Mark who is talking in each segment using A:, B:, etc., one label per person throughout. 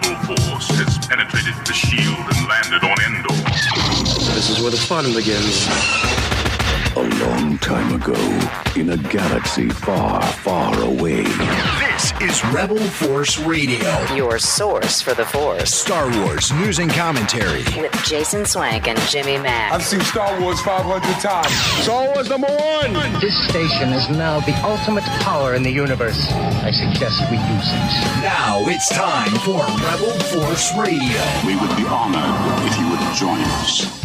A: rebel force has penetrated the shield and landed on Endor.
B: This is where the fun begins.
C: A long time ago, in a galaxy far, far away.
D: This is Rebel Force Radio.
E: Your source for the Force.
D: Star Wars news and commentary.
E: With Jason Swank and Jimmy Mack.
F: I've seen Star Wars 500 times. Star Wars #1!
G: This station is now the ultimate power in the universe. I suggest we use it.
D: Now it's time for Rebel Force Radio.
C: We would be honored if you would join us.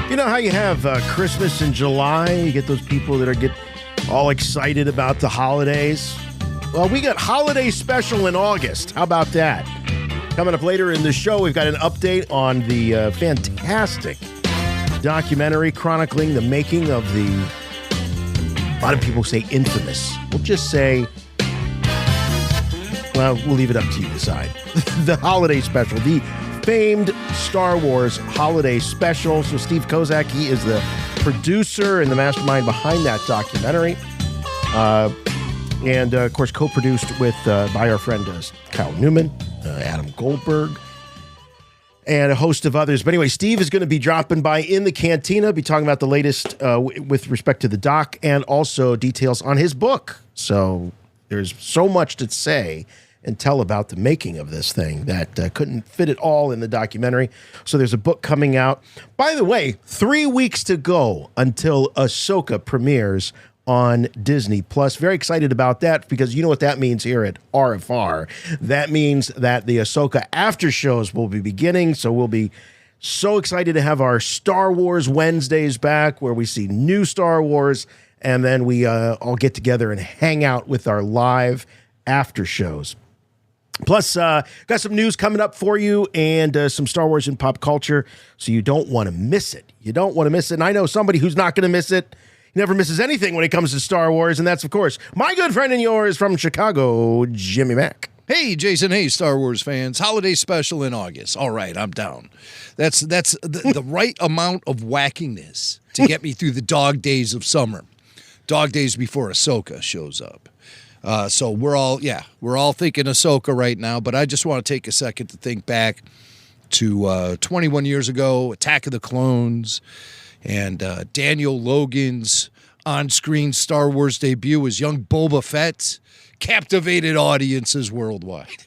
H: You know how you have Christmas in July? You get those people that get all excited about the holidays. Well, we got holiday special in August. How about that? Coming up later in the show, we've got an update on the fantastic documentary chronicling the making of the, a lot of people say infamous. We'll just say, well, we'll leave it up to you to decide. The holiday special, the famed Star Wars holiday special. So Steve Kozak, he is the producer and the mastermind behind that documentary. And of course, co-produced with by our friend Kyle Newman, Adam Goldberg, and a host of others. But anyway, Steve is going to be dropping by in the cantina, be talking about the latest with respect to the doc and also details on his book. So there's so much to say and tell about the making of this thing that couldn't fit it all in the documentary. So there's a book coming out. By the way, 3 weeks to go until Ahsoka premieres on Disney Plus. Very excited about that because you know what that means here at RFR. That means that the Ahsoka after shows will be beginning. So we'll be so excited to have our Star Wars Wednesdays back where we see new Star Wars and then we all get together and hang out with our live after shows. Plus, got some news coming up for you and some Star Wars and pop culture, so you don't want to miss it. You don't want to miss it. And I know somebody who's not going to miss it. He never misses anything when it comes to Star Wars, and that's, of course, my good friend and yours from Chicago, Jimmy Mack.
I: Hey, Jason. Hey, Star Wars fans. Holiday special in August. All right, I'm down. That's the right amount of wackiness to get me through the dog days of summer. Dog days before Ahsoka shows up. So we're all thinking Ahsoka right now, but I just want to take a second to think back to 21 years ago, Attack of the Clones, and Daniel Logan's on-screen Star Wars debut as young Boba Fett captivated audiences worldwide.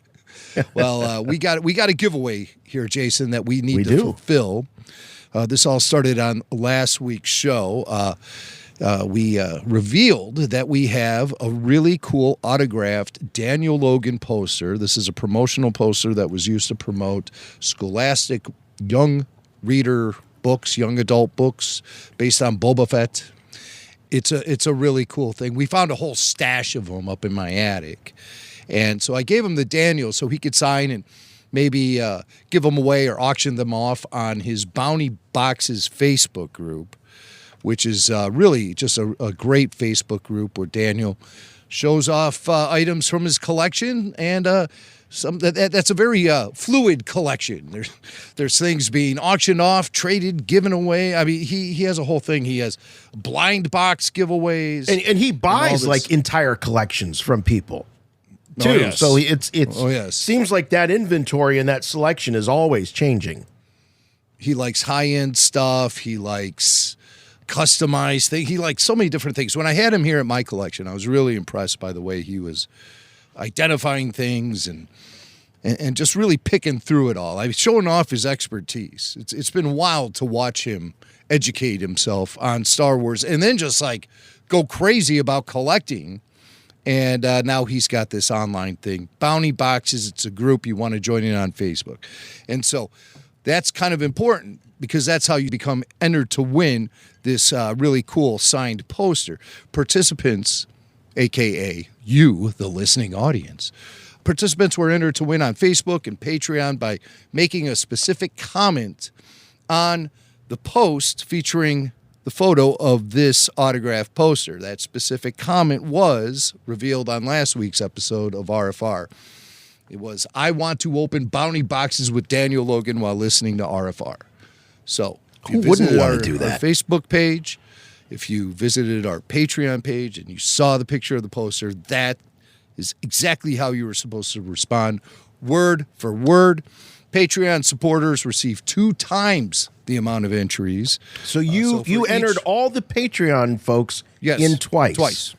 I: Well, we got a giveaway here, Jason, that we need to fulfill. This all started on last week's show. We revealed that we have a really cool autographed Daniel Logan poster. This is a promotional poster that was used to promote Scholastic young reader books, young adult books based on Boba Fett. It's a really cool thing. We found a whole stash of them up in my attic. And so I gave him the Daniel so he could sign and maybe give them away or auction them off on his Bounty Boxes Facebook group, which is really just a great Facebook group where Daniel shows off items from his collection, and that's a very fluid collection. There's things being auctioned off, traded, given away. I mean, he has a whole thing. He has blind box giveaways,
H: and he buys like entire collections from people too.
I: Oh, yes.
H: So it's seems like that inventory and that selection is always changing.
I: He likes high-end stuff. He likes customized thing. He likes so many different things. When I had him here at my collection, I was really impressed by the way he was identifying things and just really picking through it all. I was showing off his expertise. It's been wild to watch him educate himself on Star Wars and then just like go crazy about collecting. And now he's got this online thing. Bounty Boxes, it's a group you want to join in on Facebook. And so that's kind of important because that's how you become entered to win this really cool signed poster. Participants, a.k.a. you, the listening audience, participants were entered to win on Facebook and Patreon by making a specific comment on the post featuring the photo of this autographed poster. That specific comment was revealed on last week's episode of RFR. It was, I want to open bounty boxes with Daniel Logan while listening to RFR. So if you visited our Facebook page, if you visited our Patreon page and you saw the picture of the poster, that is exactly how you were supposed to respond, word for word. Patreon supporters receive 2 times the amount of entries.
H: So you entered all the Patreon folks in twice.
I: Twice.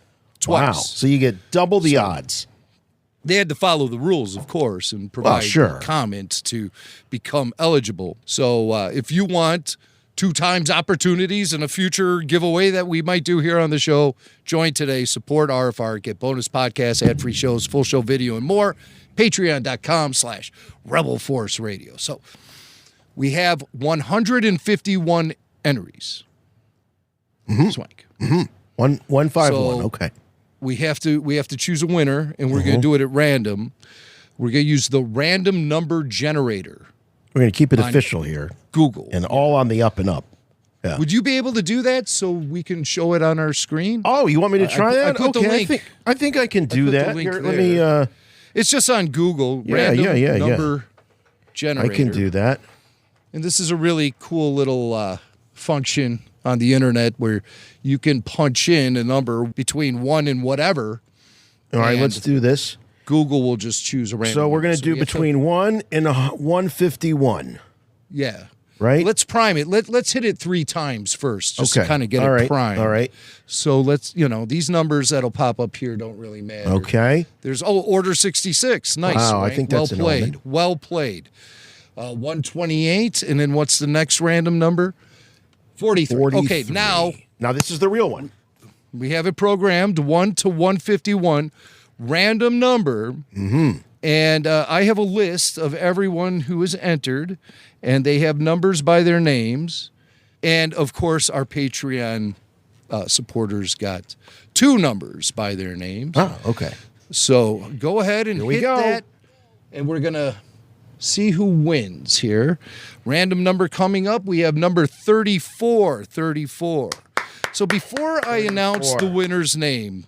H: Wow. So you get double the odds.
I: They had to follow the rules, of course, and provide comments to become eligible. So if you want 2 times opportunities in a future giveaway that we might do here on the show, join today, support RFR, get bonus podcasts, ad-free shows, full show video, and more. Patreon.com/Rebel Force Radio. So we have 151 entries. Swank.
H: 151. Okay.
I: We have to choose a winner, and we're going to do it at random. We're going to use the random number generator.
H: We're going to keep it official here.
I: Google.
H: And all on the up and up. Yeah.
I: Would you be able to do that so we can show it on our screen?
H: Oh, you want me to try that?
I: I put the link.
H: I think I can do that. Here, let me.
I: It's just on Google. Random number generator.
H: I can do that.
I: And this is a really cool little function on the internet where you can punch in a number between 1 and whatever.
H: All right, let's do this.
I: Google will just choose a random.
H: So we're going to do between 1 and 151.
I: Yeah.
H: Right?
I: Let's prime it. Let's hit it 3 times first, just to kind of get it primed.
H: All right.
I: So let's, these numbers that'll pop up here don't really matter.
H: Okay.
I: There's Order 66. Nice.
H: Wow,
I: right?
H: I think that's
I: well played.
H: an omen.
I: Well played. 128, and then what's the next random number? 43. Okay, now
H: this is the real one.
I: We have it programmed 1 to 151, random number.
H: Mm-hmm.
I: And I have a list of everyone who has entered, and they have numbers by their names. And, of course, our Patreon supporters got 2 numbers by their names.
H: Oh, okay.
I: So go ahead and hit that, and we're going to see who wins here. Random number coming up, we have number 34. 34. So before I announce the winner's name,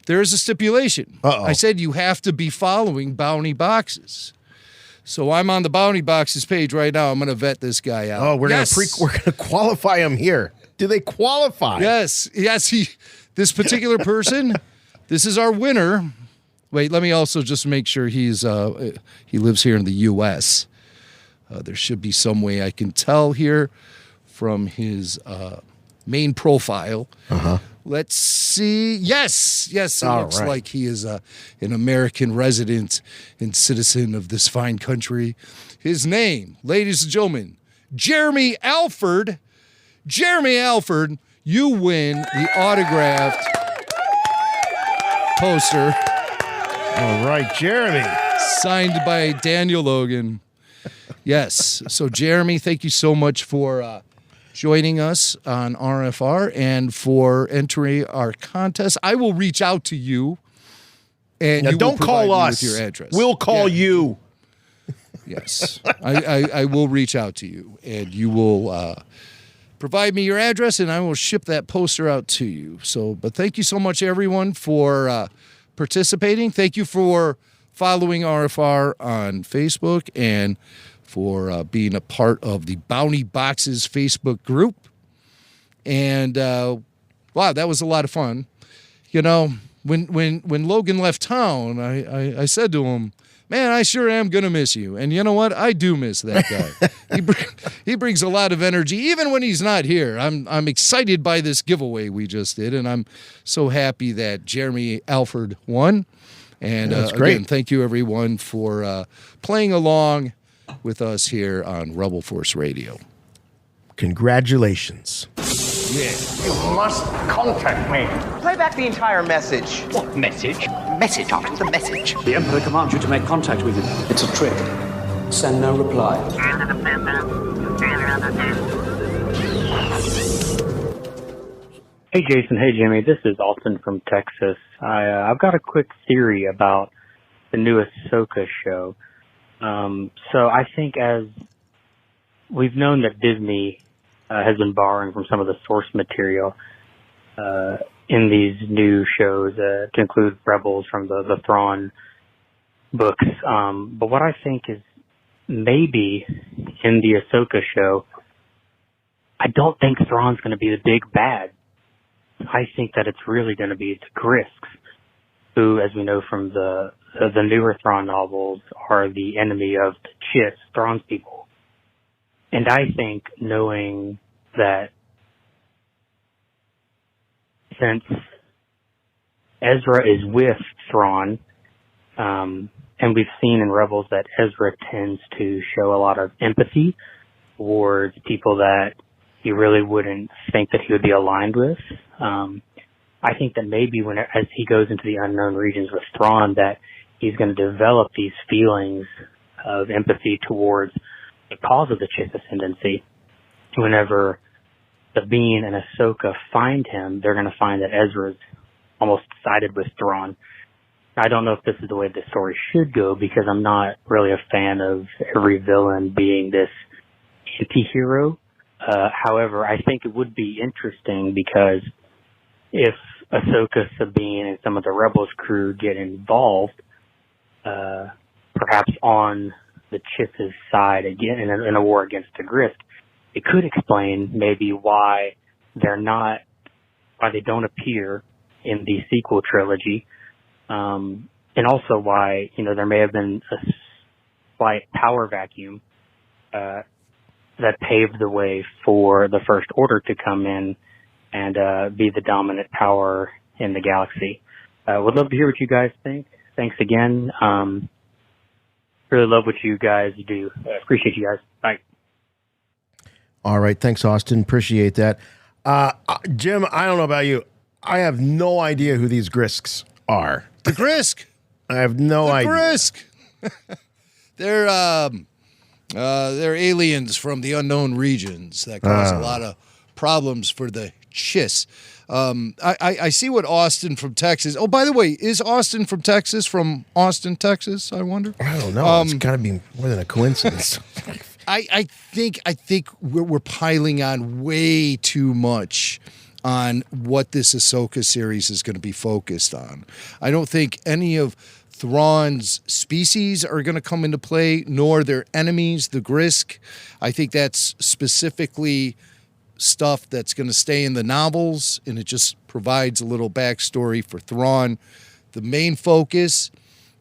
I: there is a stipulation. I said you have to be following bounty boxes. So I'm on the bounty boxes page right now. I'm going to vet this guy out.
H: Oh, we're going to qualify him here. Do they qualify?
I: Yes. This particular person, this is our winner. Wait, let me also just make sure he lives here in the U.S. There should be some way I can tell here from his main profile. Let's see. Yes, it looks like he is an American resident and citizen of this fine country. His name, ladies and gentlemen, Jeremy Alford. Jeremy Alford, you win the autographed poster.
H: All right, Jeremy.
I: Signed by Daniel Logan. Yes. So, Jeremy, thank you so much for joining us on RFR and for entering our contest. I will reach out to you, and
H: now,
I: you
H: don't
I: will
H: call
I: provide
H: us.
I: Me with your address.
H: We'll call you.
I: Yes, I will reach out to you, and you will provide me your address, and I will ship that poster out to you. So, but thank you so much, everyone, for participating. Thank you for following RFR on Facebook and for being a part of the Bounty Boxes Facebook group. And wow, that was a lot of fun. When Logan left town, I said to him, man, I sure am going to miss you. And you know what? I do miss that guy. He brings a lot of energy, even when he's not here. I'm excited by this giveaway we just did, and I'm so happy that Jeremy Alford won. And again, thank you, everyone, for playing along with us here on Rebel Force Radio.
H: Congratulations.
I: Yeah.
J: You must contact me.
K: Play back the entire message.
J: What message?
K: Message, Doctor, the message.
B: The Emperor commands you to make contact with him. It's a trick. Send no reply.
L: Hey, Jason. Hey, Jimmy. This is Austin from Texas. I've got a quick theory about the new Ahsoka show. So I think as we've known that Disney has been borrowing from some of the source material in these new shows to include Rebels from the Thrawn books. But what I think is maybe in the Ahsoka show, I don't think Thrawn's going to be the big bad. I think that it's really going to be the Grisks. who, as we know from the newer Thrawn novels, are the enemy of the Chiss, Thrawn's people. And I think knowing that since Ezra is with Thrawn, and we've seen in Rebels that Ezra tends to show a lot of empathy towards people that he really wouldn't think that he would be aligned with. I think that maybe as he goes into the unknown regions with Thrawn, that he's going to develop these feelings of empathy towards the cause of the Chiss ascendancy. Whenever Sabine and Ahsoka find him, they're going to find that Ezra's almost sided with Thrawn. I don't know if this is the way the story should go, because I'm not really a fan of every villain being this anti-hero. However, I think it would be interesting, because if Ahsoka, Sabine, and some of the Rebels crew get involved, perhaps on the Chiss's side again in a war against the Grist, it could explain maybe why they don't appear in the sequel trilogy, and also why there may have been a slight power vacuum that paved the way for the First Order to come in and be the dominant power in the galaxy. Would love to hear what you guys think. Thanks again. Really love what you guys do. Appreciate you guys. Bye.
H: All right. Thanks, Austin. Appreciate that. Jim, I don't know about you. I have no idea who these Grisks are.
I: The Grisk.
H: I have no idea.
I: Grisk. They're aliens from the unknown regions that cause a lot of problems for the Chiss. I see what Austin from Texas. Oh, by the way, is Austin from Texas from Austin, Texas? I wonder.
H: I don't know. It's got to be more than a coincidence.
I: I think we're piling on way too much on what this Ahsoka series is going to be focused on. I don't think any of Thrawn's species are going to come into play, nor their enemies, the Grisk. I think that's specifically stuff that's going to stay in the novels, and it just provides a little backstory for Thrawn. The main focus,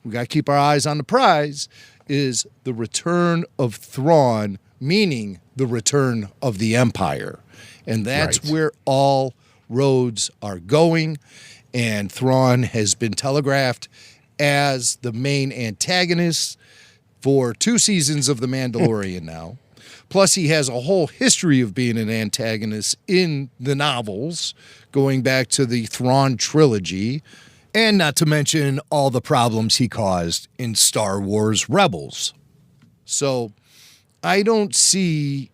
I: we got to keep our eyes on the prize, is the return of Thrawn, meaning the return of the Empire. And that's where all roads are going. And Thrawn has been telegraphed as the main antagonist for 2 seasons of The Mandalorian now. Plus, he has a whole history of being an antagonist in the novels, going back to the Thrawn trilogy, and not to mention all the problems he caused in Star Wars Rebels. So I don't see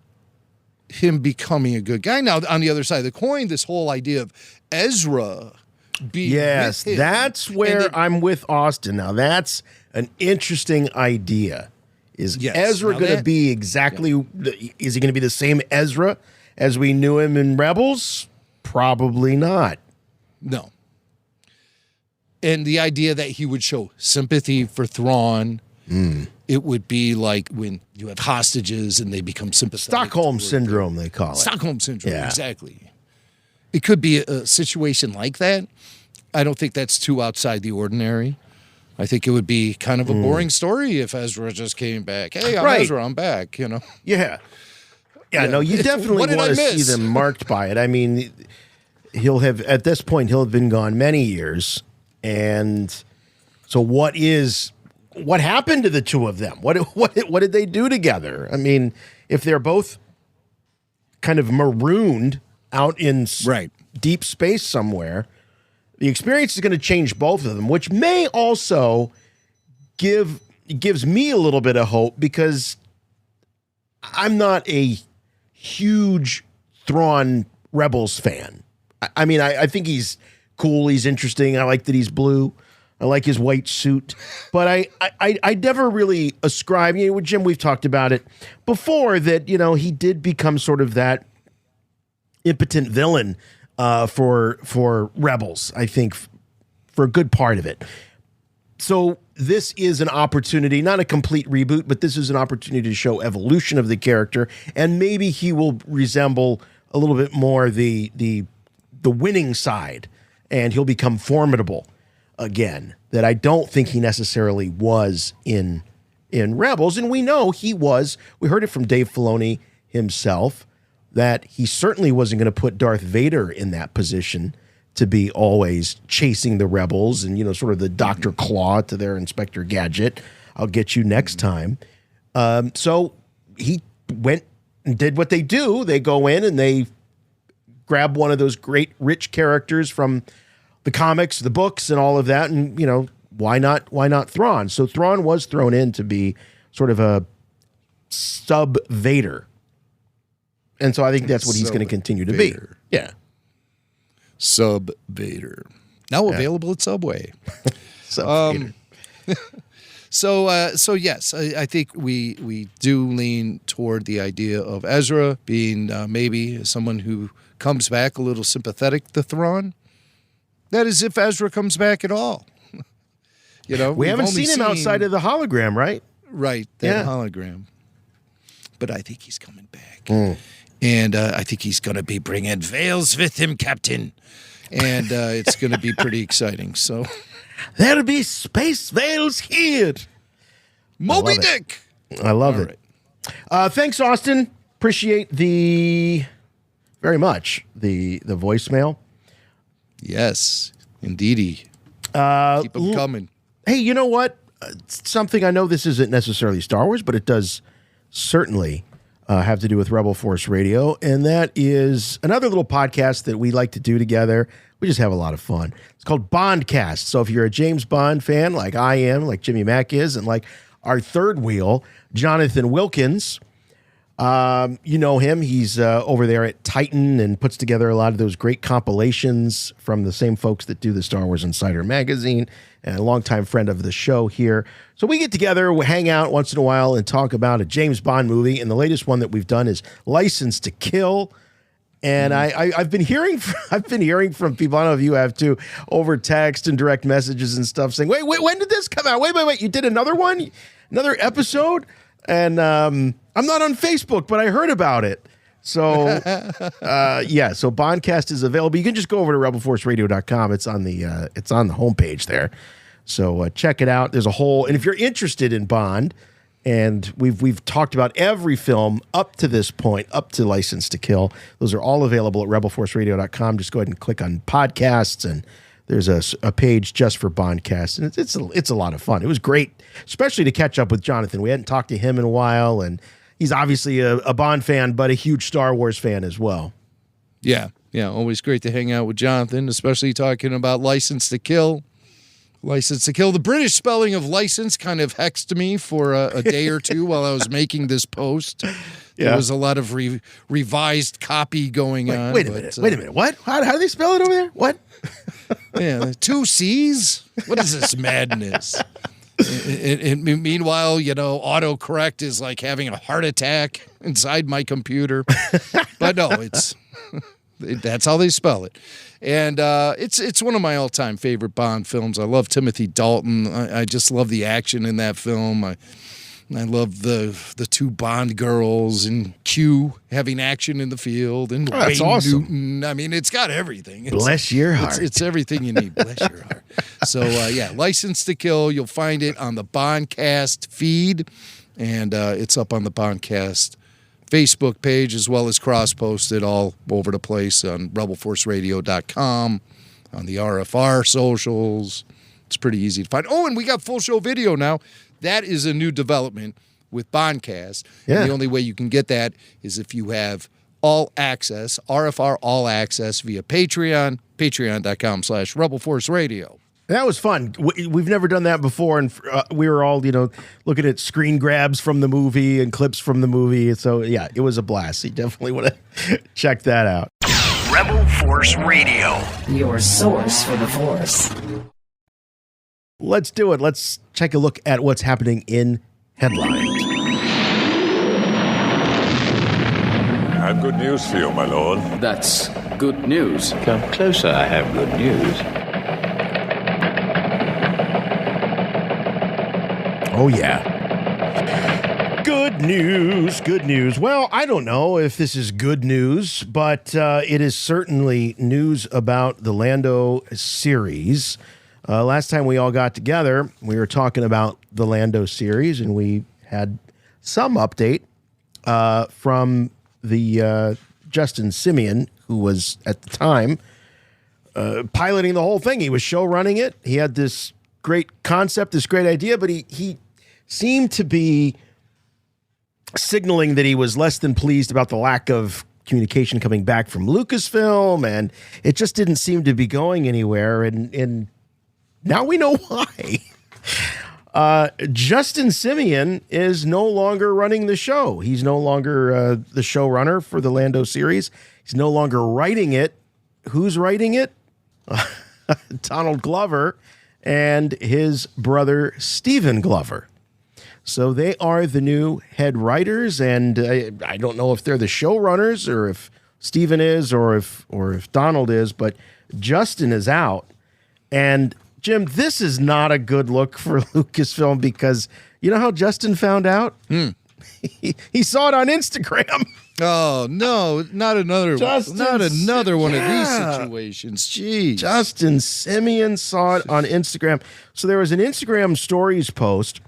I: him becoming a good guy. Now, on the other side of the coin, this whole idea of Ezra being with him,
H: that's where I'm with Austin. Now, that's an interesting idea. Is Ezra going to be exactly, is he going to be the same Ezra as we knew him in Rebels? Probably not.
I: No. And the idea that he would show sympathy for Thrawn, it would be like when you have hostages and they become sympathetic.
H: Stockholm Syndrome, they call it.
I: Stockholm Syndrome, exactly. It could be a situation like that. I don't think that's too outside the ordinary. I think it would be kind of a boring story if Ezra just came back. Hey, I'm Ezra, I'm back,
H: Yeah, no, you definitely want to see them marked by it. I mean, at this point, he'll have been gone many years. And so what happened to the two of them? What did they do together? I mean, if they're both kind of marooned out in deep space somewhere, the experience is going to change both of them, which may also gives me a little bit of hope, because I'm not a huge Thrawn Rebels fan. I mean, I think he's cool. He's interesting. I like that he's blue. I like his white suit. But I never really ascribe, with Jim, we've talked about it before, that, he did become sort of that impotent villain for Rebels, I think, for a good part of it. So this is an opportunity, not a complete reboot, but this is an opportunity to show evolution of the character, and maybe he will resemble a little bit more the winning side, and he'll become formidable again that I don't think he necessarily was in Rebels. And we know he was. We heard it from Dave Filoni himself that he certainly wasn't going to put Darth Vader in that position to be always chasing the rebels and, sort of the Dr. Claw to their Inspector Gadget. I'll get you next time. So he went and did what they do. They go in and they grab one of those great rich characters from the comics, the books, and all of that. And, why not Thrawn? So Thrawn was thrown in to be sort of a sub-Vader. And so I think that's what he's going to continue to be. Yeah.
I: Sub-Vader. Now available at Subway.
H: Sub-Vader.
I: So yes, I think we do lean toward the idea of Ezra being maybe someone who comes back a little sympathetic to Thrawn. That is, if Ezra comes back at all.
H: We haven't seen him outside of the hologram, right?
I: Right, that hologram. But I think he's coming back. And I think he's going to be bringing veils with him, Captain. And it's going to be pretty exciting. So
H: there'll be space veils here.
I: Moby Dick.
H: I love it. Thanks, Austin. Appreciate very much the voicemail.
I: Yes, indeedy. Keep them coming.
H: Hey, you know what? Something I know this isn't necessarily Star Wars, but it does certainly have to do with Rebel Force Radio, and that is another little podcast that we like to do together. We just have a lot of fun. It's called Bondcast. So if you're a James Bond fan, like I am, like Jimmy Mack is, and like our third wheel, Jonathan Wilkins, you know him. He's over there at Titan and puts together a lot of those great compilations from the same folks that do the Star Wars Insider magazine, and a longtime friend of the show here. So we get together, we hang out once in a while and talk about a James Bond movie. And the latest one that we've done is License to Kill. And I've been hearing from people, I don't know if you have too, over text and direct messages and stuff saying, wait, when did this come out? Wait, you did another one? Another episode? And I'm not on Facebook, but I heard about it. So, so Bondcast is available. You can just go over to rebelforceradio.com. It's on the homepage there. So check it out. There's a whole, and if you're interested in Bond, and we've talked about every film up to this point, up to License to Kill. Those are all available at rebelforceradio.com. Just go ahead and click on podcasts, and there's a page just for Bondcast, and it's a lot of fun. It was great, especially to catch up with Jonathan. We hadn't talked to him in a while, and he's obviously a Bond fan, but a huge Star Wars fan as well.
I: Yeah, always great to hang out with Jonathan, especially talking about License to Kill. License to Kill. The British spelling of license kind of hexed me for a day or two while I was making this post. There was a lot of revised copy going on.
H: Wait a minute. What? How do they spell it over there? What?
I: Yeah, 2 C's? What is this madness? And meanwhile, autocorrect is like having a heart attack inside my computer. But no, that's how they spell it. And it's one of my all-time favorite Bond films. I love Timothy Dalton. I just love the action in that film. I love the 2 Bond girls and Q having action in the field. And
H: that's
I: Wayne
H: awesome.
I: Newton. I mean, it's got everything.
H: Bless your heart.
I: It's everything you need. Bless your heart. So, License to Kill. You'll find it on the Bondcast feed. And it's up on the Bondcast Facebook page, as well as cross-posted all over the place on rebelforceradio.com, on the RFR socials. It's pretty easy to find. Oh, and we got full show video now. That is a new development with Bondcast.
H: Yeah.
I: And the only way you can get that is if you have all access, RFR all access via Patreon, patreon.com/rebelforceradio.
H: That was fun. We've never done that before, and we were all, looking at screen grabs from the movie and clips from the movie. So, yeah, it was a blast. You definitely want to check that out.
D: Rebel Force Radio.
E: Your source for the Force.
H: Let's do it. Let's take a look at what's happening in headlines.
A: I have good news for you, my lord.
B: That's good news. Come closer, I have good news.
H: Oh, yeah. Good news. Well, I don't know if this is good news, but it is certainly news about the LANDO series. Last time we all got together, we were talking about the Lando series, and we had some update from the Justin Simeon, who was at the time piloting the whole thing. He was show running it. He had this great concept, this great idea, but he seemed to be signaling that he was less than pleased about the lack of communication coming back from Lucasfilm, and it just didn't seem to be going anywhere. And now we know why. Justin Simeon is no longer running the show. He's no longer the showrunner for the Lando series. He's no longer writing it. Who's writing it? Donald Glover and his brother Steven Glover. So they are the new head writers, and I don't know if they're the showrunners or if Steven is or if Donald is, but Justin is out. And Jim, this is not a good look for Lucasfilm, because you know how Justin found out? He saw it on Instagram.
I: Oh no, not another one of these situations. Jeez.
H: Justin Simeon saw it on Instagram. So there was an Instagram stories post,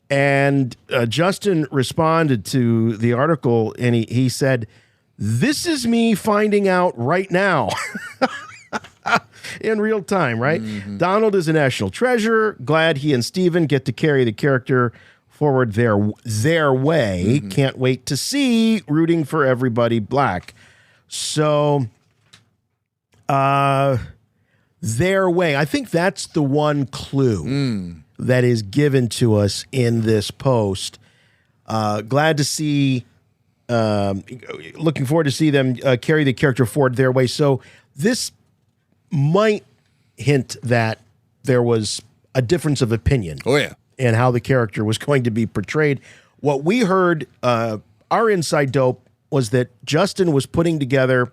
H: and Justin responded to the article, and he said, "This is me finding out right now." In real time, right? Mm-hmm. Donald is a national treasure. Glad he and Steven get to carry the character forward their way. Mm-hmm. Can't wait to see. Rooting for everybody black. So, their way. I think that's the one clue that is given to us in this post. Glad to see, looking forward to see them carry the character forward their way. So this might hint that there was a difference of opinion.
I: Oh, yeah.
H: And how the character was going to be portrayed. What we heard, our inside dope, was that Justin was putting together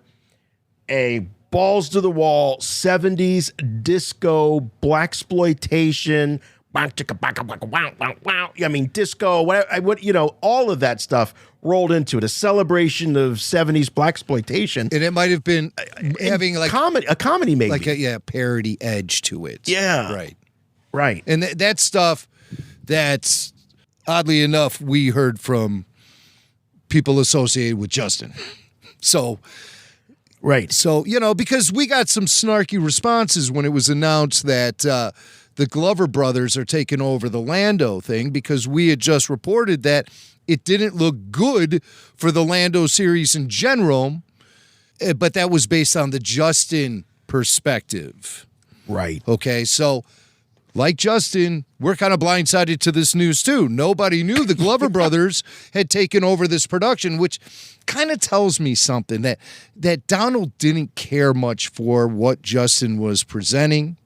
H: a balls-to-the-wall 70s disco blaxploitation, I mean, disco, whatever, all of that stuff rolled into it. A celebration of 70s blaxploitation.
I: And it might have been having like
H: a comedy maybe.
I: Like a parody edge to it.
H: Yeah. Right.
I: And that stuff, that's oddly enough, we heard from people associated with Justin. So,
H: right.
I: So, because we got some snarky responses when it was announced that the Glover brothers are taking over the Lando thing, because we had just reported that it didn't look good for the Lando series in general, but that was based on the Justin perspective.
H: Right.
I: Okay, so like Justin, we're kind of blindsided to this news too. Nobody knew the Glover brothers had taken over this production, which kind of tells me something, that Donald didn't care much for what Justin was presenting,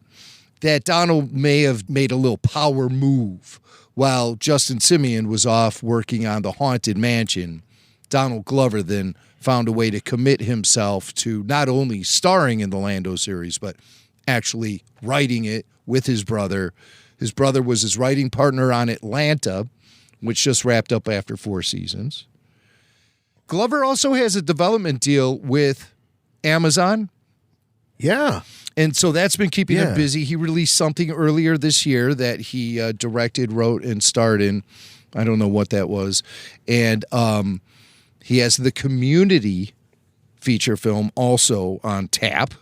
I: that Donald may have made a little power move while Justin Simeon was off working on the Haunted Mansion. Donald Glover then found a way to commit himself to not only starring in the Lando series, but actually writing it with his brother. His brother was his writing partner on Atlanta, which just wrapped up after 4 seasons. Glover also has a development deal with Amazon.
H: Yeah.
I: And so that's been keeping him busy. He released something earlier this year that he directed, wrote, and starred in. I don't know what that was. And he has the Community feature film also on tap.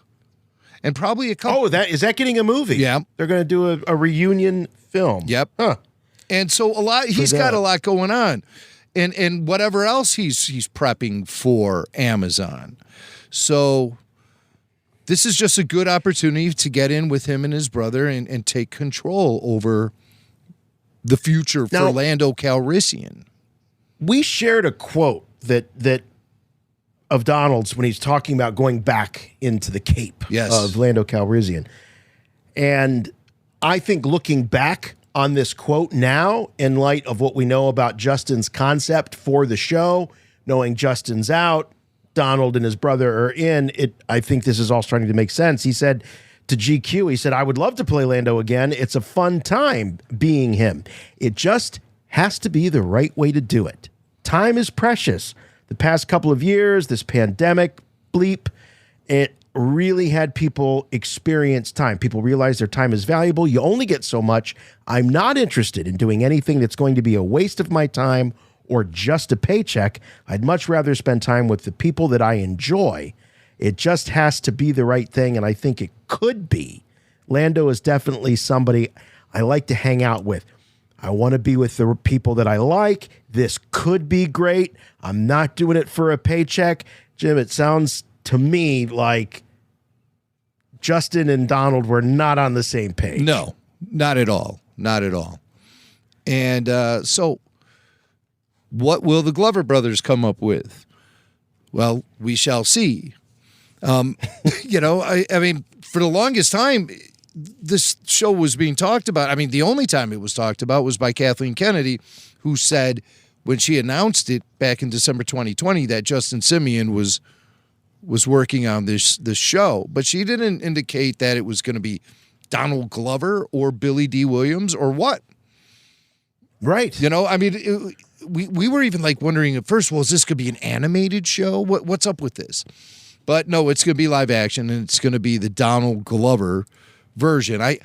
I: And probably a couple.
H: Oh, is that getting a movie?
I: Yeah.
H: They're going to do a reunion film.
I: Yep.
H: Huh.
I: And so he's got a lot going on. And whatever else he's prepping for Amazon. So this is just a good opportunity to get in with him and his brother and take control over the future for Lando Calrissian.
H: We shared a quote that of Donald's when he's talking about going back into the Cape of Lando Calrissian. And I think looking back on this quote now, in light of what we know about Justin's concept for the show, knowing Justin's out, Donald and his brother are in it. I think this is all starting to make sense. He said to GQ, he said, "I would love to play Lando again. It's a fun time being him. It just has to be the right way to do it. Time is precious. The past couple of years, this pandemic bleep, really had people experience time. People realize their time is valuable. You only get so much. I'm not interested in doing anything that's going to be a waste of my time or just a paycheck. I'd much rather spend time with the people that I enjoy. It just has to be the right thing, and I think it could be. Lando is definitely somebody I like to hang out with. I want to be with the people that I like. This could be great. I'm not doing it for a paycheck. Jim, it sounds to me like Justin and Donald were not on the same page.
I: No, not at all. Not at all. And so what will the Glover brothers come up with? Well, we shall see. You know, I mean, for the longest time, this show was being talked about. I mean, the only time it was talked about was by Kathleen Kennedy, who said when she announced it back in December 2020 that Justin Simeon was working on this show, but she didn't indicate that it was going to be Donald Glover or Billy D. Williams or what.
H: Right.
I: You know, I mean, we were even like wondering at first, well, is this going to be an animated show? What's up with this? But no, it's going to be live action, and it's going to be the Donald Glover version. I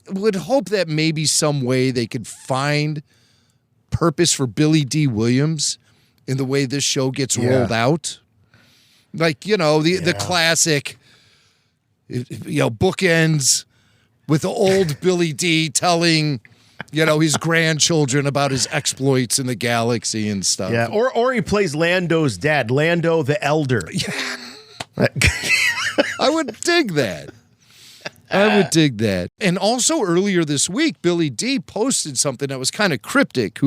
I: would hope that maybe some way they could find purpose for Billy D. Williams in the way this show gets rolled out. Like, you know, the classic, you know, bookends with the old Billy D. telling, you know, his grandchildren about his exploits in the galaxy and stuff.
H: Yeah, or he plays Lando's dad, Lando the Elder.
I: I would dig that. I would dig that. And also earlier this week, Billy D posted something that was kind of cryptic.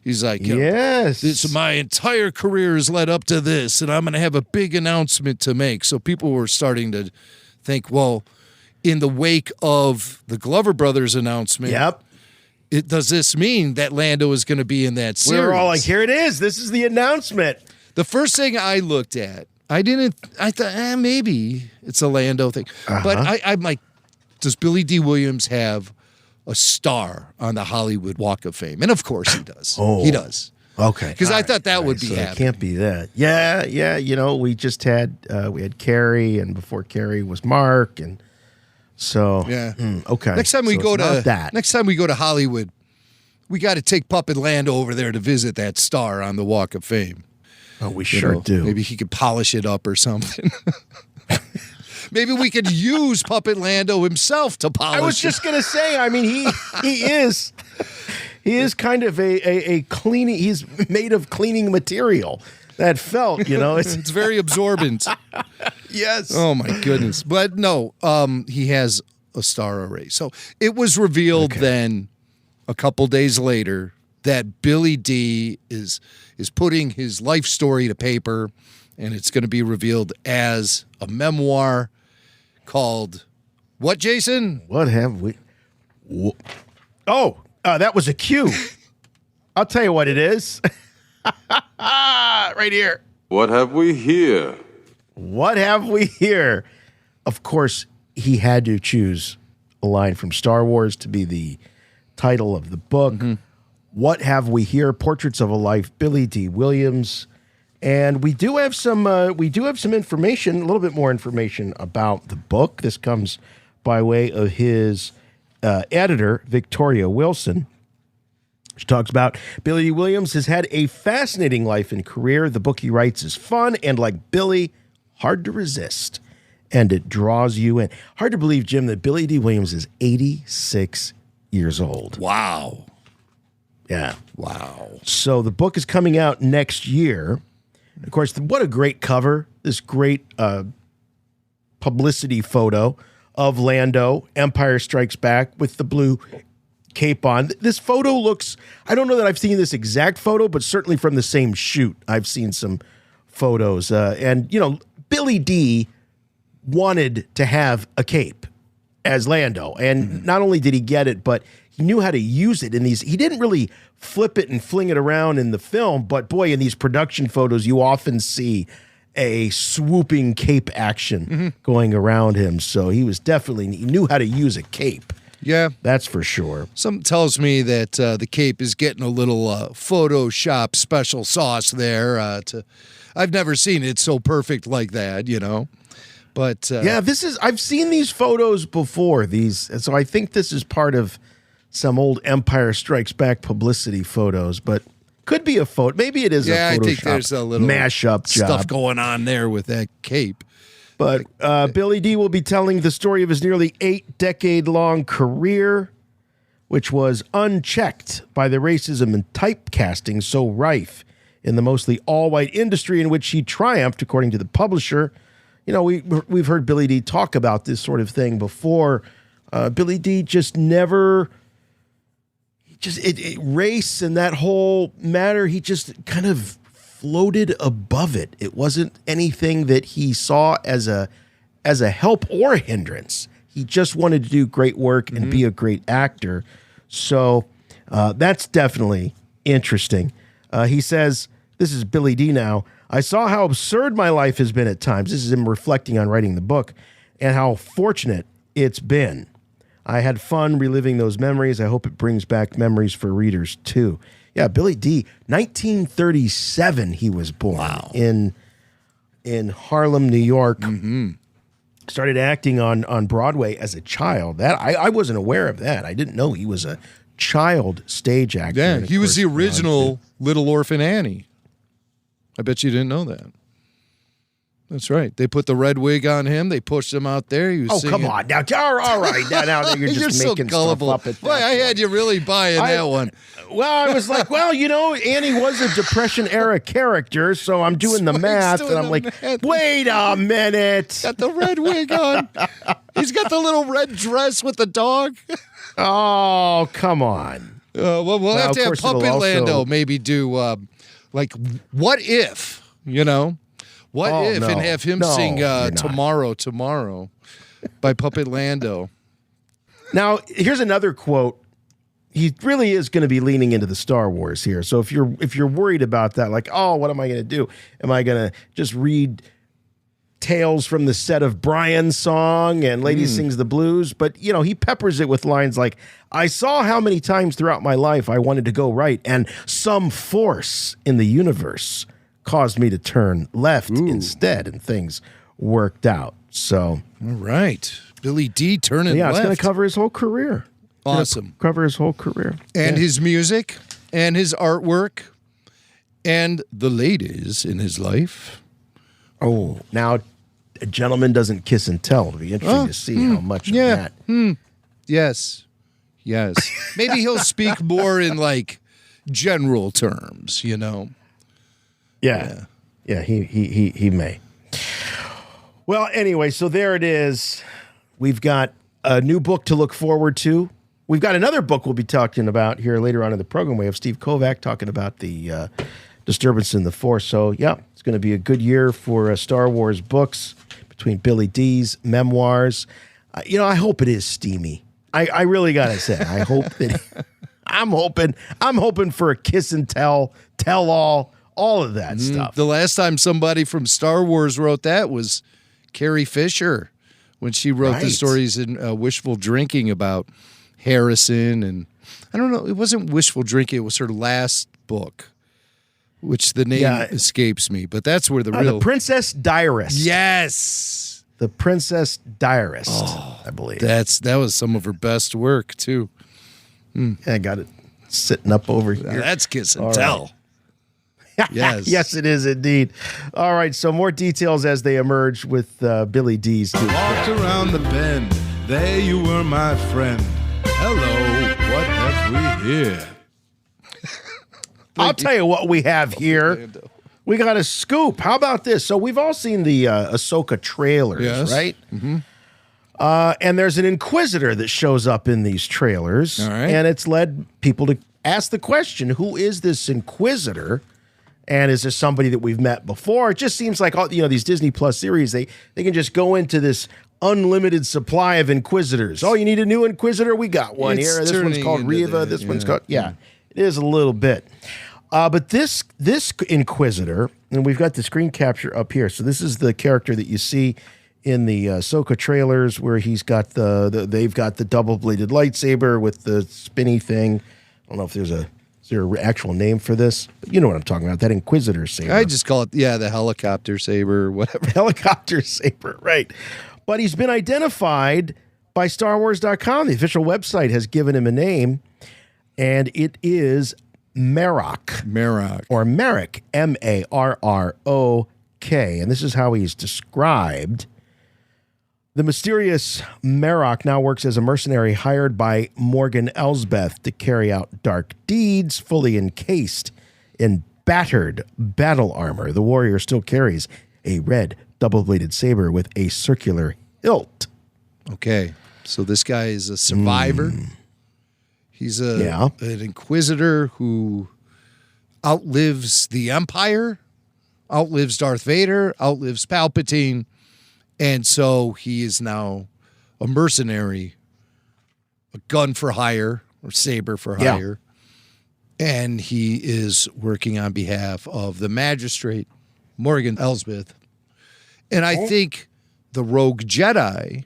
I: He's like, yes, my entire career has led up to this, and I'm going to have a big announcement to make. So people were starting to think, well, in the wake of the Glover brothers announcement, does this mean that Lando is going to be in that series?
H: We're all like, here it is. This is the announcement.
I: The first thing I looked at, I thought, maybe it's a Lando thing. But I'm like, does Billy D. Williams have a star on the Hollywood Walk of Fame? And of course he does. He does.
H: Okay.
I: Because I thought that would be happening.
H: It can't be that. Yeah. You know, we just had Carrie, and before Carrie was Mark, and so okay.
I: Next time we go to Hollywood, we got to take Puppet Lando over there to visit that star on the Walk of Fame.
H: Oh, we sure do.
I: Maybe he could polish it up or something. Maybe we could use Puppet Lando himself to polish it.
H: I was just going to say, I mean, he is kind of a cleaning, he's made of cleaning material. That felt, you know.
I: It's very absorbent.
H: Yes.
I: Oh, my goodness. But no, he has a star array. So it was revealed then a couple days later that Billy D is putting his life story to paper, and it's going to be revealed as a memoir called what, Jason?
H: What have we? That was a cue. I'll tell you what it is. Right here.
M: What have we here?
H: What have we here? Of course, he had to choose a line from Star Wars to be the title of the book. What have we here? Portraits of a Life, Billy D. Williams. And we do have some information, a little bit more information about the book. This comes by way of his editor, Victoria Wilson. She talks about Billy D. Williams has had a fascinating life and career. The book he writes is fun and, like Billy, hard to resist. And it draws you in. Hard to believe, Jim, that Billy D. Williams is 86 years old.
I: Wow.
H: Yeah.
I: Wow.
H: So the book is coming out next year. Of course, what a great cover. This great publicity photo of Lando, Empire Strikes Back, with the blue cape on. This photo looks, I don't know that I've seen this exact photo, but certainly from the same shoot, I've seen some photos. And, you know, Billy D wanted to have a cape as Lando. And not only did he get it, but he knew how to use it in these. He didn't really flip it and fling it around in the film, but boy, in these production photos, you often see a swooping cape action going around him. So he knew how to use a cape.
I: Yeah.
H: That's for sure.
I: Something tells me that the cape is getting a little Photoshop special sauce there. I've never seen it so perfect like that, you know. But
H: yeah, I've seen these photos before. So I think this is part of some old Empire Strikes Back publicity photos, but could be a photo. Maybe it is a Photoshop
I: I think there's a little
H: mashup
I: stuff
H: job
I: going on there with that cape.
H: But Billy D will be telling the story of his nearly 8-decade-long career, which was unchecked by the racism and typecasting so rife in the mostly all-white industry in which he triumphed, according to the publisher. You know, we've heard Billy D talk about this sort of thing before. Billy D just never, race and that whole matter, he just kind of floated above it. It wasn't anything that he saw as a help or a hindrance. He just wanted to do great work and be a great actor. So that's definitely interesting. He says, this is Billy D now, I saw how absurd my life has been at times. This is him reflecting on writing the book and how fortunate it's been. I had fun reliving those memories. I hope it brings back memories for readers too. Yeah, Billy D, 1937 he was born in Harlem, New York. Started acting on Broadway as a child. That I wasn't aware of that. I didn't know he was a child stage actor.
I: Yeah, he was the original Little Orphan Annie. I bet you didn't know that. That's right. They put the red wig on him. They pushed him out there. He was singing.
H: Come on. Now, all right. Now you're just making stuff up at that
I: Boy, I had you really buying that one.
H: Well, I was like, Annie was a Depression-era character, so I'm doing the math, and I'm like, wait a minute.
I: Got the red wig on. He's got the little red dress with the dog.
H: Oh, come on.
I: We'll have to have Puppet Lando maybe do, like, What If, you know? What if, and have him sing Tomorrow by Puppet Lando.
H: Now, here's another quote. He really is going to be leaning into the Star Wars here. So if you're worried about that, like, oh, what am I going to do? Am I going to just read tales from the set of Brian's song and Lady Sings the Blues? But, you know, he peppers it with lines like, I saw how many times throughout my life I wanted to go right, and some force in the universe caused me to turn left instead, and things worked out. So,
I: all right, Billy D turning left.
H: It's going to cover his whole career.
I: Awesome.
H: Cover his whole career.
I: And his music, and his artwork, and the ladies in his life.
H: Oh, now a gentleman doesn't kiss and tell. It'll be interesting to see how much of that.
I: Yes. Maybe he'll speak more in like general terms, you know.
H: Yeah, he may. Well, anyway, so there it is. We've got a new book to look forward to. We've got another book we'll be talking about here later on in the program. We have Steve Kozak talking about the Disturbance in the Force. So, yeah, it's going to be a good year for Star Wars books between Billy D's memoirs. I hope it is steamy. I really got to say, I hope that I'm hoping for a kiss and tell all of that stuff.
I: The last time somebody from Star Wars wrote that was Carrie Fisher when she wrote the stories in Wishful Drinking about Harrison. And I don't know, it wasn't Wishful Drinking. It was her last book, which the name escapes me. But that's where the
H: The Princess Diarist.
I: Yes.
H: The Princess Diarist, I believe.
I: That was some of her best work, too.
H: I got it sitting up over here.
I: That's kiss and tell.
H: Right.
I: Yes.
H: Yes, it is indeed. All right, so more details as they emerge with Billy D's.
N: Walked around the bend, there you were, my friend. Hello, what have we here?
H: I'll tell you what we have here. We got a scoop. How about this? So we've all seen the Ahsoka trailers, right?
I: Mm-hmm.
H: And there's an Inquisitor that shows up in these trailers.
I: All right.
H: And it's led people to ask the question, who is this Inquisitor? And is this somebody that we've met before? It just seems like these Disney Plus series, they can just go into this unlimited supply of Inquisitors. Oh, you need a new Inquisitor? We got one here. This one's called Reva. This one's called it is a little bit. But this Inquisitor, and we've got the screen capture up here. So this is the character that you see in the Ahsoka trailers, where he's got they've got the double-bladed lightsaber with the spinny thing. I don't know if there's there an actual name for this? But you know what I'm talking about, that Inquisitor saber.
I: I just call it, the helicopter saber or whatever.
H: Helicopter saber, right. But he's been identified by StarWars.com. The official website has given him a name, and it is Marrok. Or Marrok, M-A-R-R-O-K. And this is how he's described. The mysterious Marrok now works as a mercenary hired by Morgan Elsbeth to carry out dark deeds, fully encased in battered battle armor. The warrior still carries a red double-bladed saber with a circular hilt.
I: Okay, so this guy is a survivor. He's an Inquisitor who outlives the Empire, outlives Darth Vader, outlives Palpatine, and so he is now a mercenary, a gun for hire, or saber for hire, and he is working on behalf of the magistrate, Morgan Elsbeth. And I think the rogue Jedi,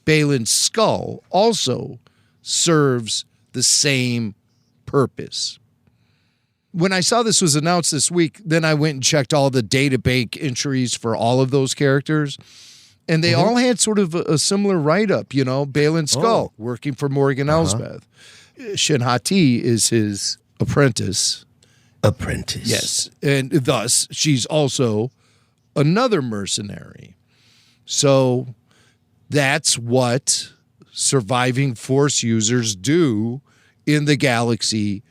I: Baylan Skull, also serves the same purpose. When I saw this was announced this week, then I went and checked all the databank entries for all of those characters, and they all had sort of a similar write-up, Baylan Skull, working for Morgan Elsbeth. Shin Hati is his apprentice. Yes, and thus she's also another mercenary. So that's what surviving Force users do in the galaxy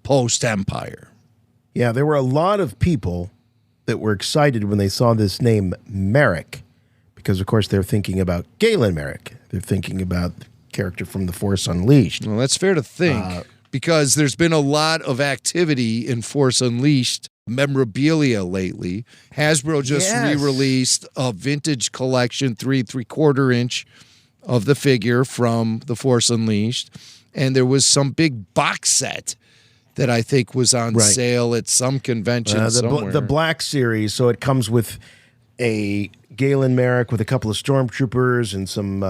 I: post-Empire.
H: Yeah, there were a lot of people that were excited when they saw this name Marrok, because, of course, they're thinking about Galen Marrok. They're thinking about the character from The Force Unleashed.
I: Well, that's fair to think, because there's been a lot of activity in Force Unleashed memorabilia lately. Hasbro just re-released a vintage collection, 3/4 inch of the figure from The Force Unleashed, and there was some big box set that I think was on sale at some convention somewhere.
H: The Black Series, so it comes with a Galen Marrok with a couple of stormtroopers and some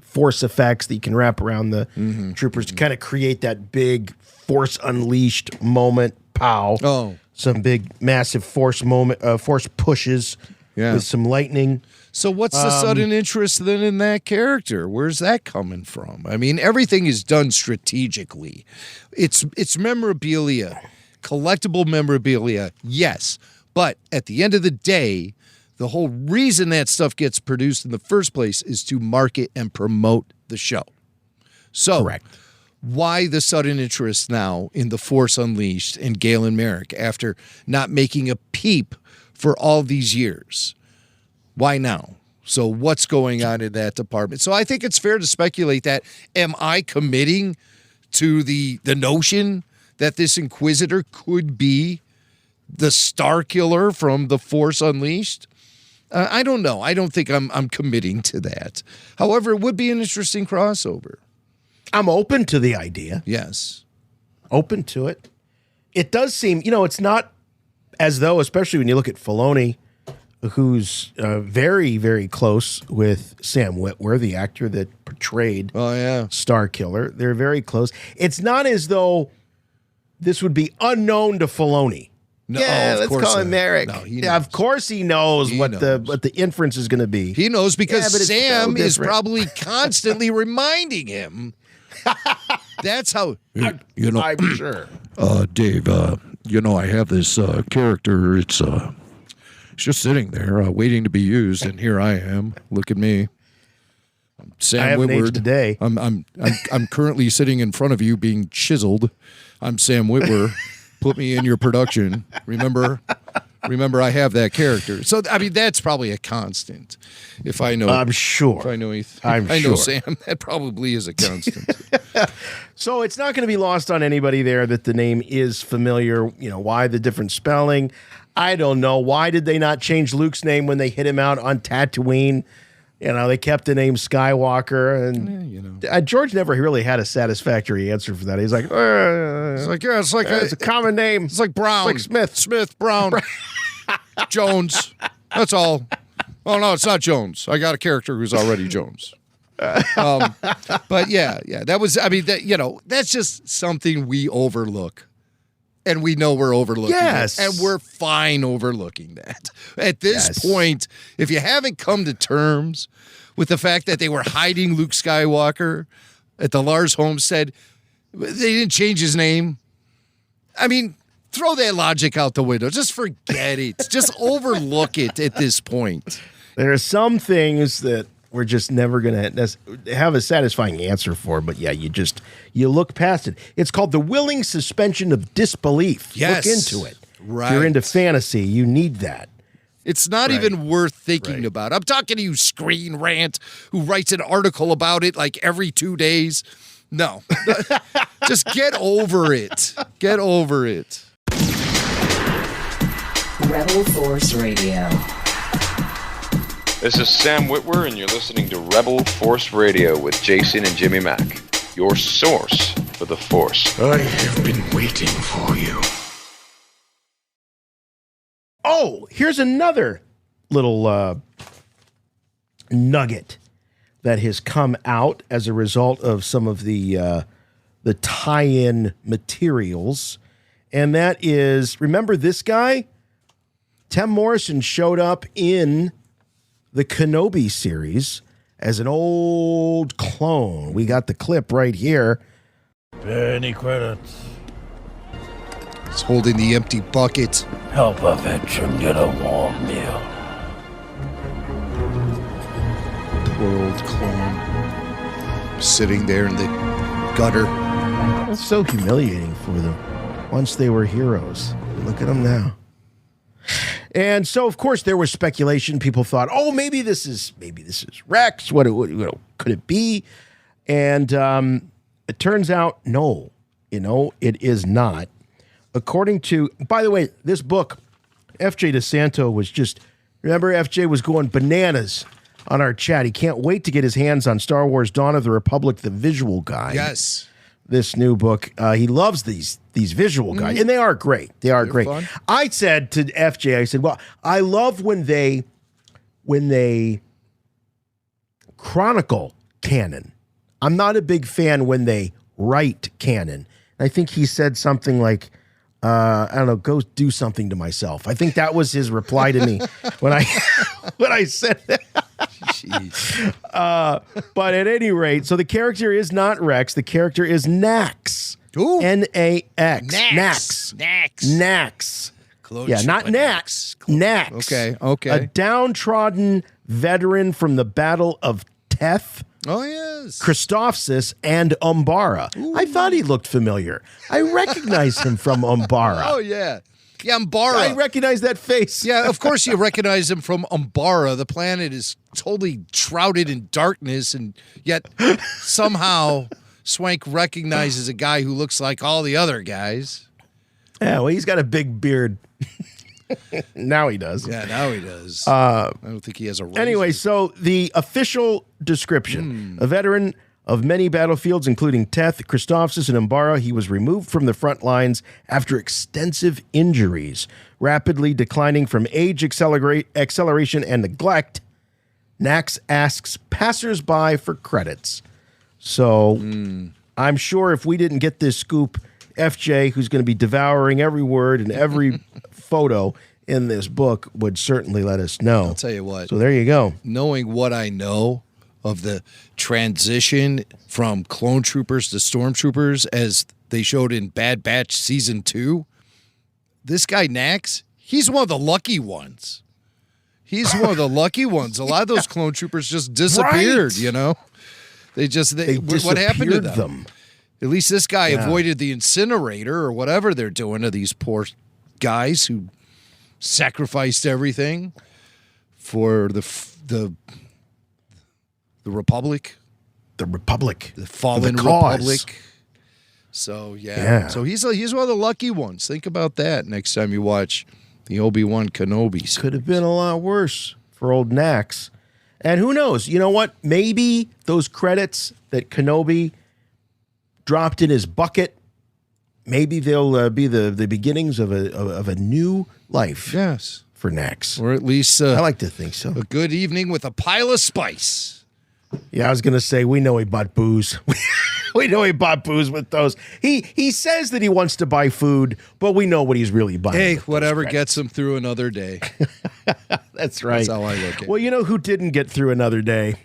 H: force effects that you can wrap around the troopers to kind of create that big Force Unleashed moment. Pow!
I: Oh,
H: some big, massive force moment, force pushes with some lightning.
I: So what's the sudden interest then in that character? Where's that coming from? I mean, everything is done strategically. It's memorabilia, collectible memorabilia, yes. But at the end of the day, the whole reason that stuff gets produced in the first place is to market and promote the show. So,
H: correct.
I: Why the sudden interest now in The Force Unleashed and Galen Marrok after not making a peep for all these years? Why now? So what's going on in that department? So I think it's fair to speculate that, am I committing to the notion that this Inquisitor could be the Star Killer from The Force Unleashed? I don't know. I don't think I'm committing to that. However, it would be an interesting crossover.
H: I'm open to the idea.
I: Yes.
H: Open to it. It does seem, it's not as though, especially when you look at Filoni, who's very, very close with Sam Witwer, the actor that portrayed Star Killer. They're very close. It's not as though this would be unknown to Filoni.
I: No,
H: let's call him Marrok.
I: No,
H: of course he knows what the inference is going to be.
I: He knows because Sam is probably constantly reminding him. That's how
H: I'm sure.
O: Dave, I have this character. It's just sitting there waiting to be used, and here I am. Look at me. I'm Sam
H: I haven't
O: Witwer.
H: aged today.
O: I'm currently sitting in front of you being chiseled. I'm Sam Witwer. Put me in your production. Remember, I have that character. So I mean, that's probably a constant. If I know,
H: I'm sure.
O: If I know,
H: I
O: know Sam. That probably is a constant.
H: So it's not going to be lost on anybody there that the name is familiar. Why the different spelling? I don't know. Why did they not change Luke's name when they hit him out on Tatooine? They kept the name Skywalker, and George never really had a satisfactory answer for that. He's like, it's a common name.
I: It's like Brown.
H: It's like
I: Smith, Brown, Jones. That's all. Oh, no, it's not Jones. I got a character who's already Jones. But yeah, that was. I mean, that's just something we overlook. And we know we're overlooking it. And we're fine overlooking that. At this point, if you haven't come to terms with the fact that they were hiding Luke Skywalker at the Lars homestead, they didn't change his name. I mean, throw that logic out the window. Just forget it. Just overlook it at this point.
H: There are some things that we're just never going to have a satisfying answer for. But yeah, you look past it. It's called the willing suspension of disbelief.
I: Yes.
H: Look into it.
I: Right.
H: If you're into fantasy, you need that.
I: It's not even worth thinking about. I'm talking to you, Screen Rant, who writes an article about it like every 2 days. No. Just get over it. Get over it.
E: Rebel Force Radio.
P: This is Sam Witwer, and you're listening to Rebel Force Radio with Jason and Jimmy Mack, your source for the Force.
D: I have been waiting for you.
H: Oh, here's another little nugget that has come out as a result of some of the tie-in materials, and that is, remember this guy? Tim Morrison showed up in the KENOBI series as an old clone. We got the clip right here.
Q: Any credits?
I: He's holding the empty bucket.
Q: Help a veteran get a warm meal.
I: Poor old clone. Sitting there in the gutter.
H: It's so humiliating for them once they were heroes. Look at them now. And so, of course, there was speculation. People thought, "Oh, maybe this is Rex. What could it be?" And it turns out, no. It is not. According to, by the way, this book, FJ DeSanto was just. Remember, FJ was going bananas on our chat. He can't wait to get his hands on Star Wars: Dawn of the Republic, the visual guide.
I: Yes.
H: This new book. He loves these visual guides, and they are great. They're great. Fun. I said to FJ, I said, well, I love when they chronicle canon. I'm not a big fan when they write canon. I think he said something like, I don't know, go do something to myself. I think that was his reply to me when I said that. But at any rate, so the character is not Rex. The character is Nax.
I: Ooh.
H: N-A-X. Nax. Yeah, not Nax. Nax.
I: Okay.
H: A downtrodden veteran from the Battle of Teth.
I: Oh, yes.
H: Christophsis and Umbara. Ooh. I thought he looked familiar. I recognized him from Umbara.
I: Oh, yeah. Yeah, Umbara.
H: I recognize that face.
I: Yeah, of course you recognize him from Umbara. The planet is totally shrouded in darkness, and yet somehow Swank recognizes a guy who looks like all the other guys.
H: Yeah, well, he's got a big beard. Now he does.
I: Yeah, now he does. I don't think he has a razor.
H: Anyway, so the official description, a veteran of many battlefields, including Teth, Christophsis, and Umbara, he was removed from the front lines after extensive injuries, rapidly declining from age acceleration and neglect. Nax asks passersby for credits. So I'm sure if we didn't get this scoop, FJ, who's going to be devouring every word and every photo in this book, would certainly let us know.
I: I'll tell you what.
H: So there you go.
I: Knowing what I know of the transition from clone troopers to stormtroopers as they showed in Bad Batch Season 2, this guy Nax, he's one of the lucky ones. He's one of the lucky ones. A lot of those clone troopers just disappeared, They what happened to them? At least this guy avoided the incinerator or whatever they're doing to these poor guys who sacrificed everything for the Republic.
H: The Republic.
I: The fallen Republic. So, yeah. So he's one of the lucky ones. Think about that next time you watch the Obi-Wan Kenobi.
H: Could have been a lot worse for old Nax. And who knows? You know what? Maybe those credits that Kenobi dropped in his bucket, maybe they'll be the beginnings of a new life.
I: Yes.
H: For Nax.
I: Or at least
H: I like to think so.
I: A good evening with a pile of spice.
H: Yeah, I was going to say, we know he bought booze. We know he bought booze with those. He says that he wants to buy food, but we know what he's really buying.
I: Hey, whatever gets him through another day.
H: That's right.
I: That's how I look at it.
H: Well, you know who didn't get through another day?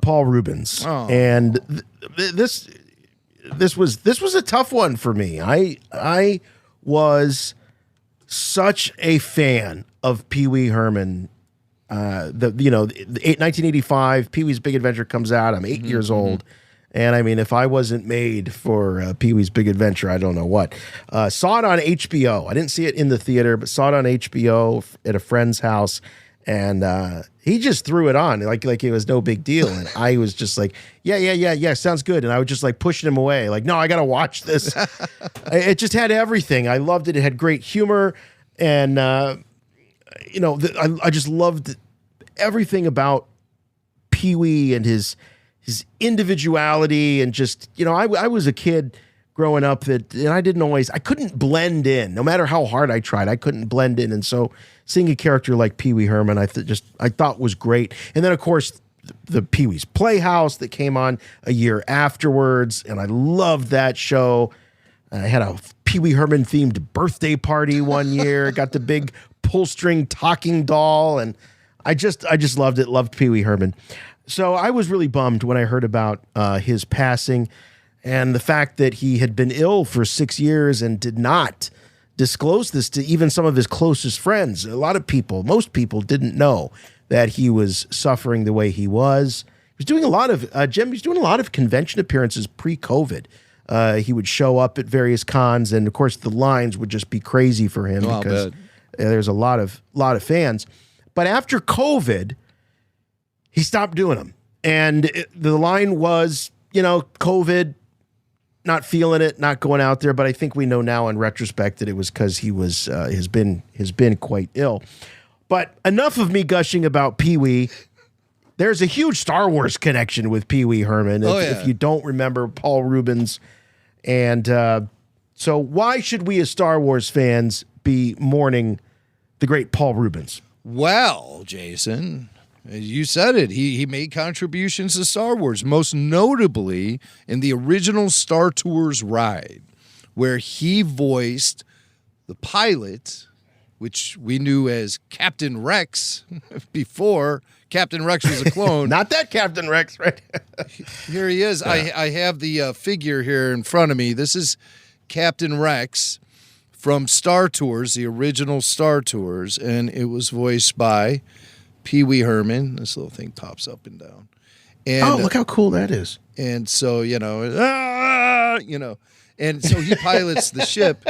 H: Paul Reubens.
I: Oh.
H: And this was a tough one for me. I was such a fan of Pee Wee Herman. 1985, Pee Wee's Big Adventure comes out. I'm 8 years old. And I mean, if I wasn't made for Pee Wee's Big Adventure, I don't know what. Saw it on HBO. I didn't see it in the theater, but saw it on HBO at a friend's house. And he just threw it on like it was no big deal. And I was just like, yeah, sounds good. And I was just like pushing him away. Like, no, I got to watch this. It just had everything. I loved it. It had great humor. And, I just loved everything about Pee Wee and his individuality, and just, I was a kid growing up and I couldn't blend in. No matter how hard I tried, I couldn't blend in. And so seeing a character like Pee Wee Herman, I thought was great. And then of course the Pee Wee's Playhouse that came on a year afterwards, and I loved that show. I had a Pee Wee Herman themed birthday party one year. Got the big pull string talking doll, and I just loved it. Loved Pee Wee Herman. So I was really bummed when I heard about his passing, and the fact that he had been ill for 6 years and did not disclose this to even some of his closest friends. Most people didn't know that he was suffering the way he was. He was doing a lot of convention appearances pre-COVID. He would show up at various cons, and of course the lines would just be crazy for him because there's a lot of fans. But after COVID, he stopped doing them. And the line was, COVID, not feeling it, not going out there. But I think we know now in retrospect that it was because he has been quite ill. But enough of me gushing about Pee Wee. There's a huge Star Wars connection with Pee Wee Herman. If you don't remember Paul Reubens. And so why should we as Star Wars fans be mourning the great Paul Reubens?
I: Well, Jason, you said it. He made contributions to Star Wars, most notably in the original Star Tours ride, where he voiced the pilot, which we knew as Captain Rex before Captain Rex was a clone.
H: Not that Captain Rex, right?
I: Here he is. Yeah. I have the figure here in front of me. This is Captain Rex from Star Tours, the original Star Tours, and it was voiced by Pee Wee Herman. This little thing pops up and down. And,
H: look how cool that is.
I: And so, and so he pilots the ship.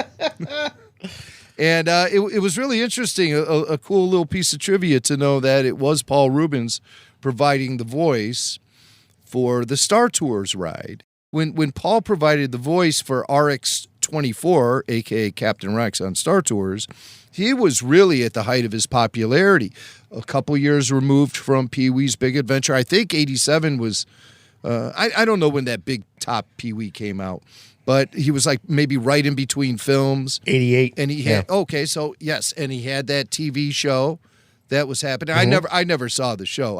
I: And it was really interesting, a cool little piece of trivia to know that it was Paul Reubens providing the voice for the Star Tours ride. When Paul provided the voice for RX-24, a.k.a. Captain Rex on Star Tours, he was really at the height of his popularity. A couple years removed from Pee Wee's Big Adventure. I think 87 was, I don't know when that big top Pee Wee came out, but he was like maybe right in between films.
H: 88.
I: And he had, so yes, and he had that TV show that was happening. Mm-hmm. I never saw the show.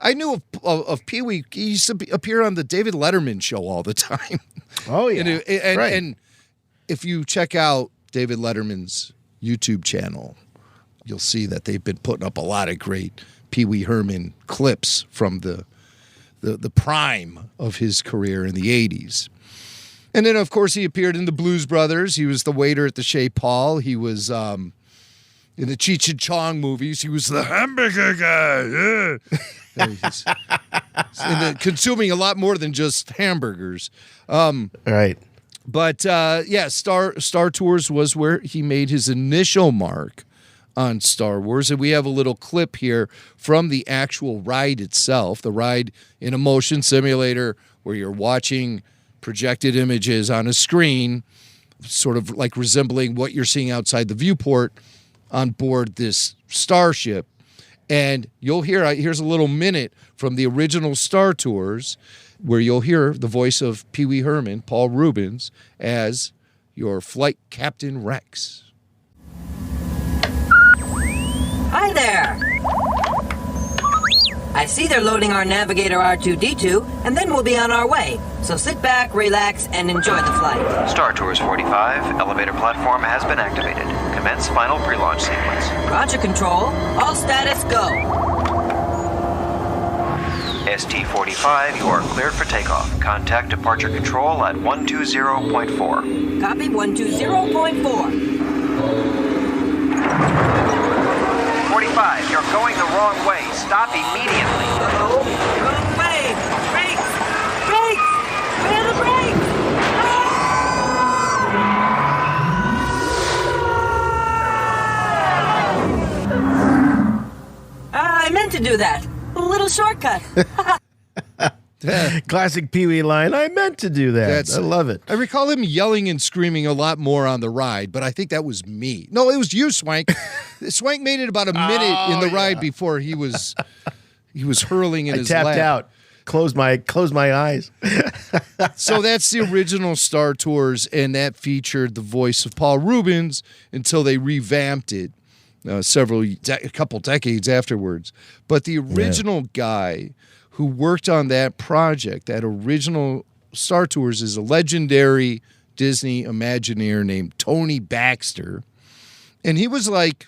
I: I knew of Pee Wee. He used to appear on the David Letterman show all the time.
H: Oh, yeah.
I: And if you check out David Letterman's YouTube channel, you'll see that they've been putting up a lot of great Pee Wee Herman clips from the prime of his career in the 80s. And then, of course, he appeared in the Blues Brothers. He was the waiter at the Chez Paul. He was in the Cheech and Chong movies. He was the hamburger guy. And consuming a lot more than just hamburgers.
H: Right.
I: But, Star Tours was where he made his initial mark on Star Wars. And we have a little clip here from the actual ride itself, the ride in a motion simulator where you're watching projected images on a screen, sort of like resembling what you're seeing outside the viewport on board this starship. And you'll hear, here's a little minute from the original Star Tours where you'll hear the voice of Pee Wee Herman, Paul Reubens, as your flight Captain Rex.
E: Hi there!
R: I see they're loading our navigator R2-D2, and then we'll be on our way. So sit back, relax, and enjoy the flight.
S: Star Tours 45, elevator platform has been activated. Commence final pre-launch sequence.
R: Roger, Control. All status, go.
S: ST-45, you are cleared for takeoff. Contact departure control at 120.4.
R: Copy 120.4.
S: 45, you're going the wrong way. Stop immediately.
R: Uh-oh. Wrong way. Brakes! Brakes! Where are the brakes? I meant to do that. A little shortcut.
H: Classic Pee Wee line. I meant to do that. I love it.
I: I recall him yelling and screaming a lot more on the ride, but I think that was me. No, it was you, Swank. Swank made it about a minute in the ride before he was hurling in his lap.
H: I tapped out. Closed my eyes.
I: So that's the original Star Tours, and that featured the voice of Paul Reubens until they revamped it a couple decades afterwards. But the original guy who worked on that project, that original Star Tours, is a legendary Disney Imagineer named Tony Baxter. And he was like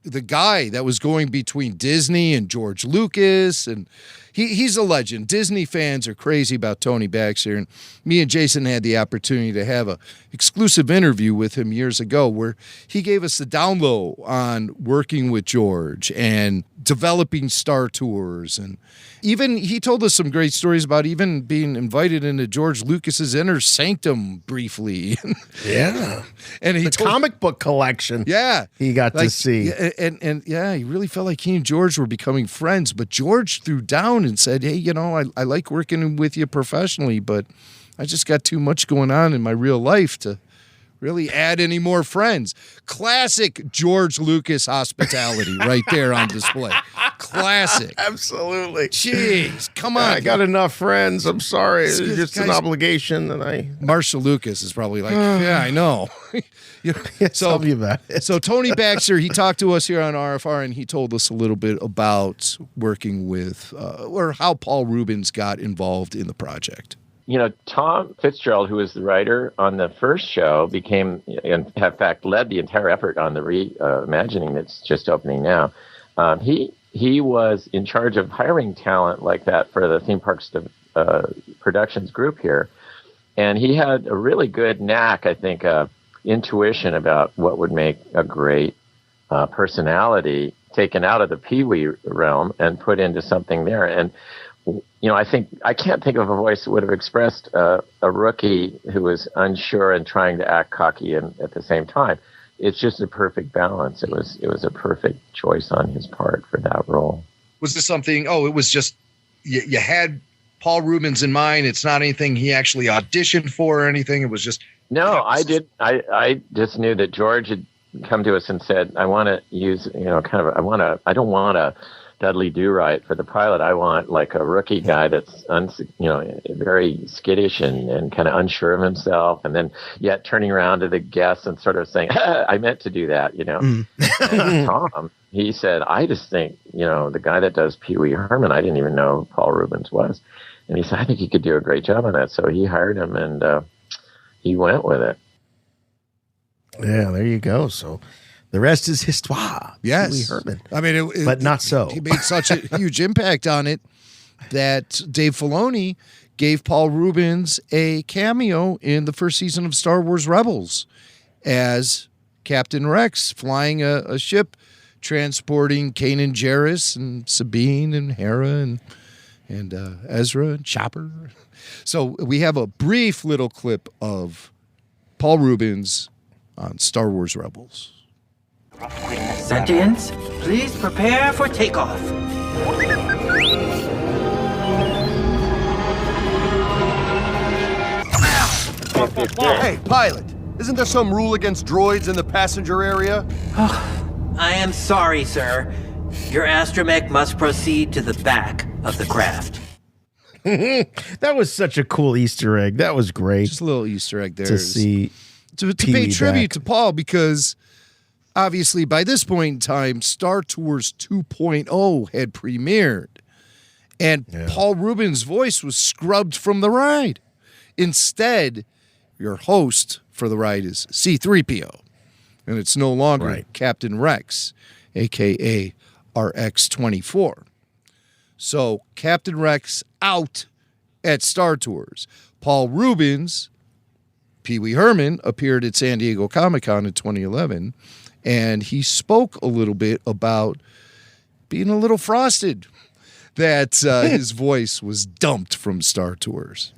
I: the guy that was going between Disney and George Lucas, and he's a legend. Disney fans are crazy about Tony Baxter, and me and Jason had the opportunity to have an exclusive interview with him years ago where he gave us the down low on working with George and developing Star Tours, and even he told us some great stories about even being invited into George Lucas's inner sanctum briefly.
H: Yeah.
I: And he
H: comic book collection.
I: Yeah.
H: He got to see.
I: And he really felt like he and George were becoming friends, but George threw down and said, hey, I like working with you professionally, but I just got too much going on in my real life to really add any more friends. Classic George Lucas hospitality right there on display. Classic.
H: Absolutely.
I: Jeez, come on.
H: I got enough friends. I'm sorry. It's just an obligation. And
I: Marshall Lucas is probably like, yeah, I know.
H: Tell me about it.
I: So Tony Baxter, he talked to us here on RFR, and he told us a little bit about working with, or how Paul Reubens got involved in the project.
T: Tom Fitzgerald, who was the writer on the first show, in fact, led the entire effort on the reimagining that's just opening now. He was in charge of hiring talent like that for the theme parks productions group here. And he had a really good knack, I think, intuition about what would make a great personality taken out of the Pee Wee realm and put into something there. And I can't think of a voice that would have expressed a rookie who was unsure and trying to act cocky and at the same time. It's just a perfect balance. It was a perfect choice on his part for that role.
I: Was this something? It was just you had Paul Reubens in mind. It's not anything he actually auditioned for or anything. It was just
T: I did. I just knew that George had come to us and said, "I want to use I don't want a Dudley Do-Right for the pilot. I want like a rookie guy that's very skittish and kind of unsure of himself, and then yet turning around to the guests and sort of saying, I meant to do that, And Tom, he said, I just think, the guy that does Pee Wee Herman, I didn't even know who Paul Reubens was. And he said, I think he could do a great job on that. So he hired him, and he went with it.
H: Yeah, there you go. So the rest is histoire.
I: Yes.
H: Pee Wee Herman.
I: I mean,
H: but not so.
I: He made such a huge impact on it that Dave Filoni gave Paul Reubens a cameo in the first season of Star Wars Rebels as Captain Rex, flying a ship transporting Kanan Jarrus and Sabine and Hera and Ezra and Chopper. So we have a brief little clip of Paul Reubens on Star Wars Rebels.
U: Sentients, please prepare for takeoff.
V: Hey, pilot, isn't there some rule against droids in the passenger area?
U: I am sorry, sir. Your astromech must proceed to the back of the craft.
H: That was such a cool Easter egg. That was great.
I: Just a little Easter egg there.
H: To see
I: to pay tribute to Paul, because obviously by this point in time, Star Tours 2.0 had premiered. And Paul Reubens' voice was scrubbed from the ride. Instead, your host for the ride is C-3PO. And it's no longer Captain Rex, a.k.a. RX-24. So Captain Rex out at Star Tours. Paul Reubens, Pee Wee Herman, appeared at San Diego Comic-Con in 2011, and he spoke a little bit about being a little frosted that his voice was dumped from Star Tours.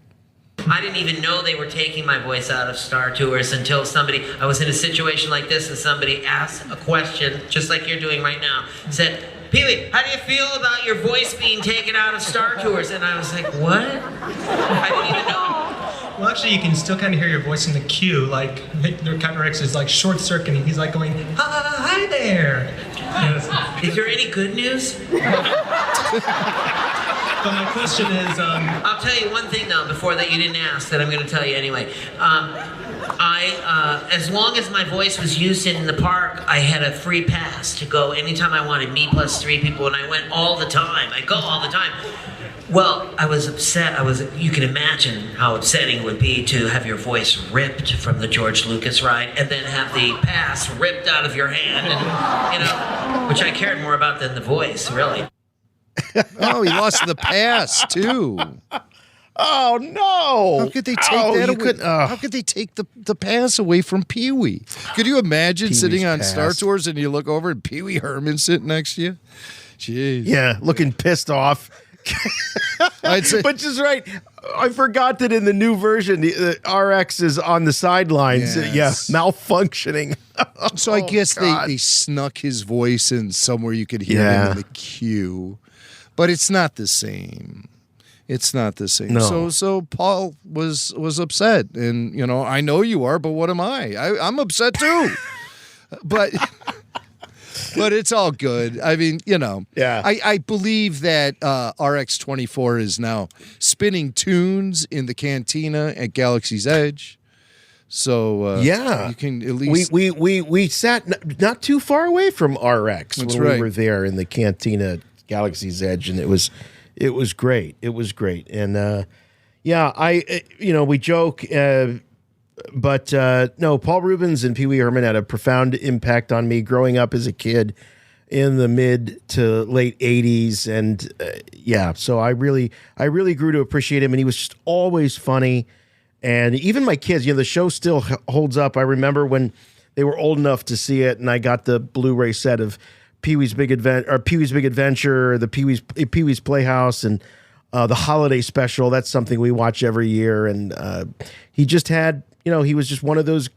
U: I didn't even know they were taking my voice out of Star Tours until I was in a situation like this and somebody asked a question, just like you're doing right now, said, Pee Wee, how do you feel about your voice being taken out of Star Tours? And I was like, what? I didn't even know.
F: Well, actually, you can still kind of hear your voice in the queue. Like, Captain Rex is like short-circuiting. He's like going, hi there.
U: Is there any good news?
F: But my question is,
U: I'll tell you one thing though, before that you didn't ask, that I'm going to tell you anyway. As long as my voice was used in the park, I had a free pass to go anytime I wanted, me plus 3 people, and I went all the time. I go all the time. Well, I was upset. You can imagine how upsetting it would be to have your voice ripped from the George Lucas ride and then have the pass ripped out of your hand, and, which I cared more about than the voice, really.
I: Oh, he lost the pass, too.
H: Oh, no.
I: How could they take that away? How could they take the pass away from Pee Wee? Could you imagine
H: Pee-wee's
I: sitting on
H: pass.
I: Star Tours and you look over and Pee Wee Herman sitting next to you? Jeez.
H: Yeah, looking pissed off.
I: I'd say,
H: but just right. I forgot that in the new version, the RX is on the sidelines.
I: Yes.
H: Malfunctioning.
I: So I guess they snuck his voice in somewhere you could hear him in the queue. But it's not the same. It's not the same.
H: No.
I: So Paul was upset. And, I know you are, but what am I? I'm upset too. But it's all good. I mean, I believe that RX-24 is now spinning tunes in the cantina at Galaxy's Edge. So you can at least
H: we sat not too far away from RX
I: That's
H: when
I: right.
H: we were there in the cantina at Galaxy's Edge, and it was great. It was great, and we joke. But no, Paul Reubens and Pee Wee Herman had a profound impact on me growing up as a kid in the mid to late 80s. And so I really grew to appreciate him. And he was just always funny. And even my kids, the show still holds up. I remember when they were old enough to see it, and I got the Blu-ray set of Pee Wee's Big Adventure, the Pee Wee's Playhouse, and the holiday special. That's something we watch every year. And he just had, he was just one of those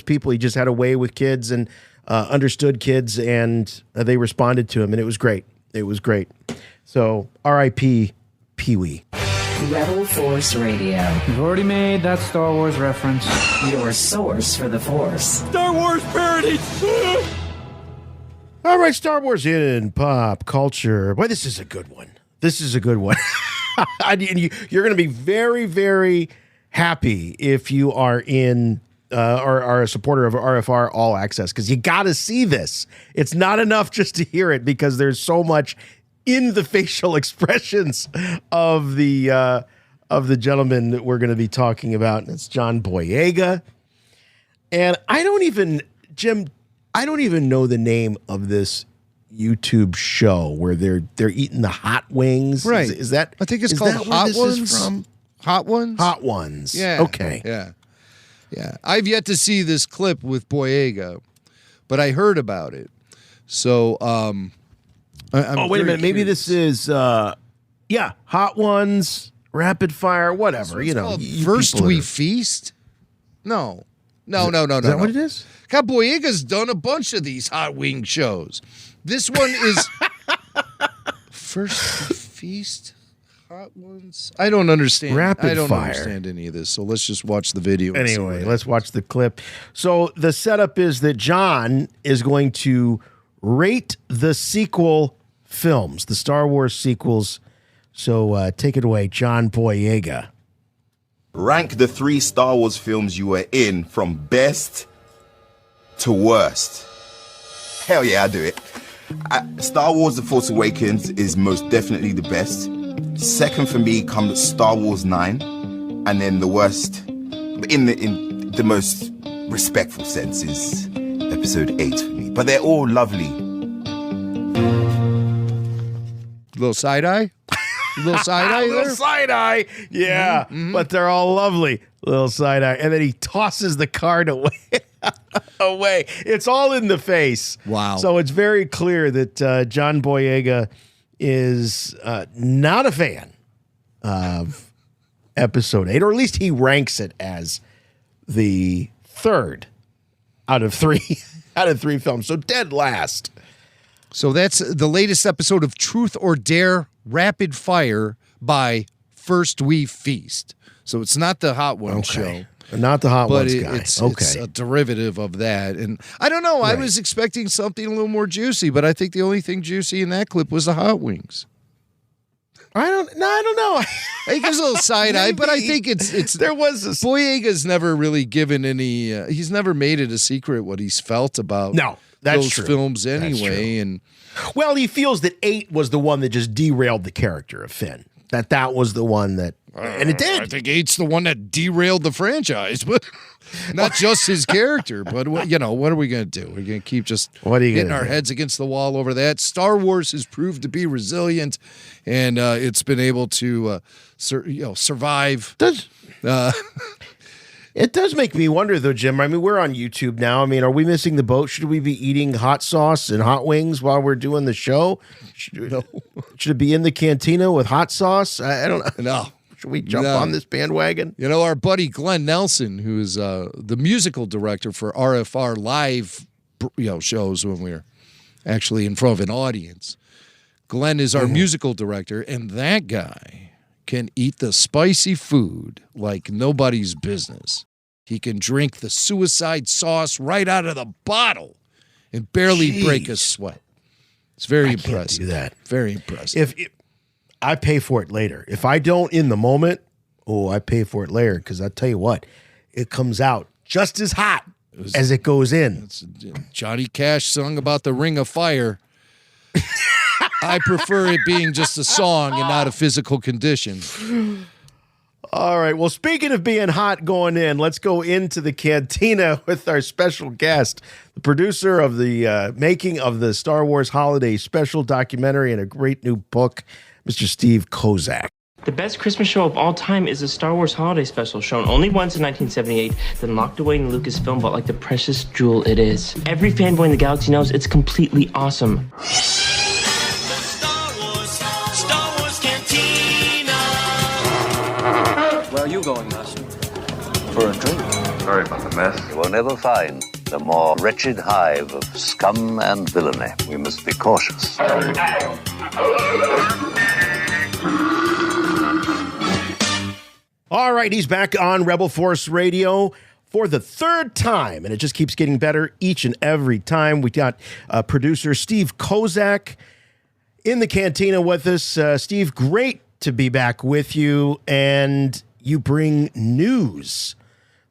H: people. He just had a way with kids and understood kids, and they responded to him, and it was great. It was great. So R.I.P. Pee Wee.
E: Rebel Force Radio.
B: You've already made that Star Wars reference.
E: Your source for the Force.
B: Star Wars parody.
H: All right, Star Wars in pop culture. Boy, this is a good one. You're going to be very, very happy if you are in or are a supporter of RFR All Access, because you got to see this. It's not enough just to hear it, because there's so much in the facial expressions of the gentleman that we're going to be talking about. It's John Boyega. And I don't even know the name of this YouTube show where they're eating the hot wings.
I: Right.
H: Is that?
I: I think it's called Hot Ones.
H: From?
I: Hot Ones?
H: Hot Ones.
I: Yeah.
H: Okay.
I: Yeah. I've yet to see this clip with Boyega, but I heard about it. So, I'm
H: wait a minute. Maybe this is, Hot Ones, Rapid Fire, whatever.
I: So First We Feast? No. Is that
H: what it is?
I: God, Boyega's done a bunch of these hot wing shows. This one is First We Feast, Hot Ones. I don't understand.
H: Rapid Fire.
I: Understand any of this. So let's just watch the video.
H: Anyway, let's watch the clip. So the setup is that John is going to rate the sequel films, the Star Wars sequels. So take it away, John Boyega.
G: Rank the 3 Star Wars films you were in from best to worst. Hell yeah, I do it. Star Wars The Force Awakens is most definitely the best. Second for me comes Star Wars 9, and then the worst, in the most respectful sense, is Episode 8 for me. But they're all lovely.
I: Little side eye. Little side eye there?
H: Little side eye. Yeah, but they're all lovely. Little side eye. And then he tosses the card away. away. It's all in the face.
I: Wow.
H: So it's very clear that John Boyega is not a fan of Episode 8, or at least he ranks it as the third out of three films. So dead last.
I: So that's the latest episode of Truth or Dare Rapid Fire by First We Feast. So it's not the Hot Ones show.
H: Not the Hot
I: but
H: Ones guy.
I: It's a derivative of that. And I don't know. I was expecting something a little more juicy, but I think the only thing juicy in that clip was the hot wings.
H: I don't know.
I: I think there's a little side eye, but I think it's
H: there was this.
I: Boyega's never really given any. He's never made it a secret what he's felt about.
H: No, that's
I: those
H: true.
I: films anyway.
H: That's true.
I: And
H: well, he feels that 8 was the one that just derailed the character of Finn. That was the one that, and it did.
I: I think 8's the one that derailed the franchise, but not just his character. But what are we going to do? We're going to keep just hitting our heads against the wall over that. Star Wars has proved to be resilient, and it's been able to survive.
H: It does make me wonder, though, Jim. I mean, we're on YouTube now. I mean, are we missing the boat? Should we be eating hot sauce and hot wings while we're doing the show? Should it be in the cantina with hot sauce? I don't know.
I: No.
H: Should we jump on this bandwagon?
I: You know, our buddy Glenn Nelson, who is the musical director for RFR live shows when we're actually in front of an audience. Glenn is our musical director, and that guy can eat the spicy food like nobody's business. He can drink the suicide sauce right out of the bottle and barely break a sweat. It's very impressive.
H: Can't do that.
I: Very impressive.
H: If I pay for it later. If I don't in the moment, I pay for it later, because I tell you what, it comes out just as hot as it goes in.
I: Johnny Cash sung about the Ring of Fire. I prefer it being just a song and not a physical condition.
H: All right. Well, speaking of being hot going in, let's go into the cantina with our special guest, the producer of the making of the Star Wars Holiday Special documentary and a great new book, Mr. Steve Kozak.
C: The best Christmas show of all time is the Star Wars Holiday Special, shown only once in 1978, then locked away in the Lucasfilm vault like the precious jewel it is. Every fanboy in the galaxy knows it's completely awesome.
B: Where are you going, Master?
J: For a drink.
M: Sorry about the mess.
J: You will never find the more wretched hive of scum and villainy. We must be cautious.
H: All right, he's back on Rebel Force Radio for the third time, and it just keeps getting better each and every time. We got producer Steve Kozak in the cantina with us. Steve, great to be back with you, and you bring news.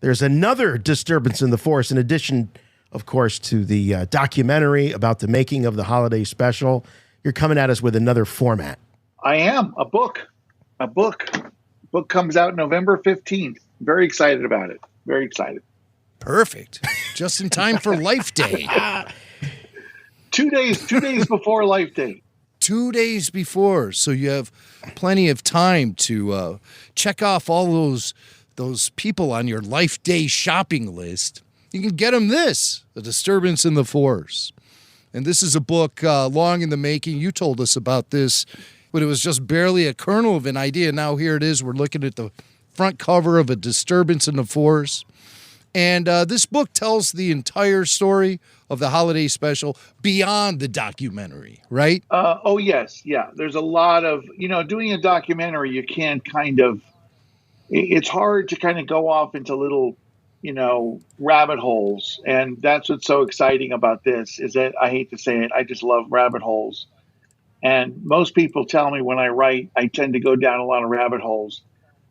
H: There's another disturbance in the Force, in addition, of course, to the documentary about the making of the holiday special. You're coming at us with another format.
W: I am. A book. Book comes out November 15th. Very excited about it. Very excited.
I: Perfect. Just in time for Life Day.
W: 2 days before Life Day.
I: 2 days before. So you have plenty of time to check off all those people on your Life Day shopping list. You can get them this, The Disturbance in the Force. And this is a book long in the making. You told us about this, but it was just barely a kernel of an idea. Now here it is. We're looking at the front cover of A Disturbance in the Force. And this book tells the entire story of the holiday special beyond the documentary, right?
W: Oh, yes. Yeah. There's a lot of, doing a documentary, you can't it's hard to kind of go off into little, rabbit holes. And that's what's so exciting about this, is that, I hate to say it, I just love rabbit holes. And most people tell me when I write, I tend to go down a lot of rabbit holes.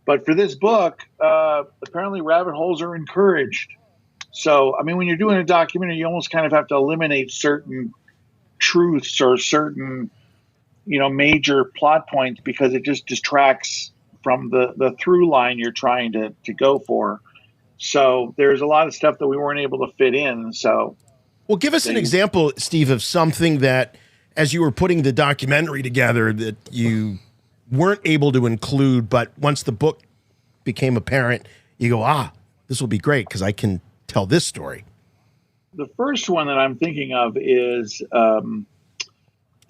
W: But for this book, apparently rabbit holes are encouraged. So, I mean, when you're doing a documentary, you almost kind of have to eliminate certain truths or certain major plot points because it just distracts from the through line you're trying to go for. So there's a lot of stuff that we weren't able to fit in. So,
H: well, give us an example, Steve, of something that, as you were putting the documentary together, that you weren't able to include, but once the book became apparent, you go, this will be great because I can tell this story.
W: The first one that I'm thinking of is I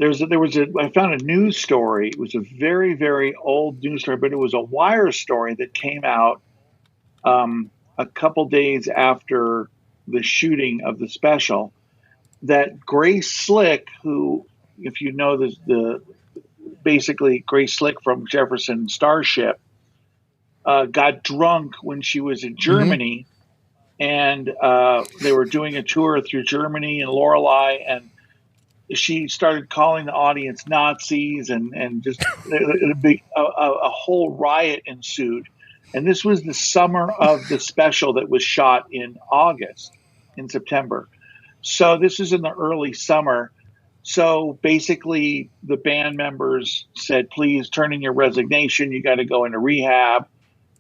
W: found a news story. It was a very, very old news story, but it was a wire story that came out a couple days after the shooting of the special, that Grace Slick, who, if you know basically Grace Slick from Jefferson Starship, got drunk when she was in Germany, and they were doing a tour through Germany and Lorelei, and she started calling the audience Nazis, and just a whole riot ensued. And this was the summer of the special that was shot in September. So this is in the early summer. So basically the band members said, please turn in your resignation. You got to go into rehab.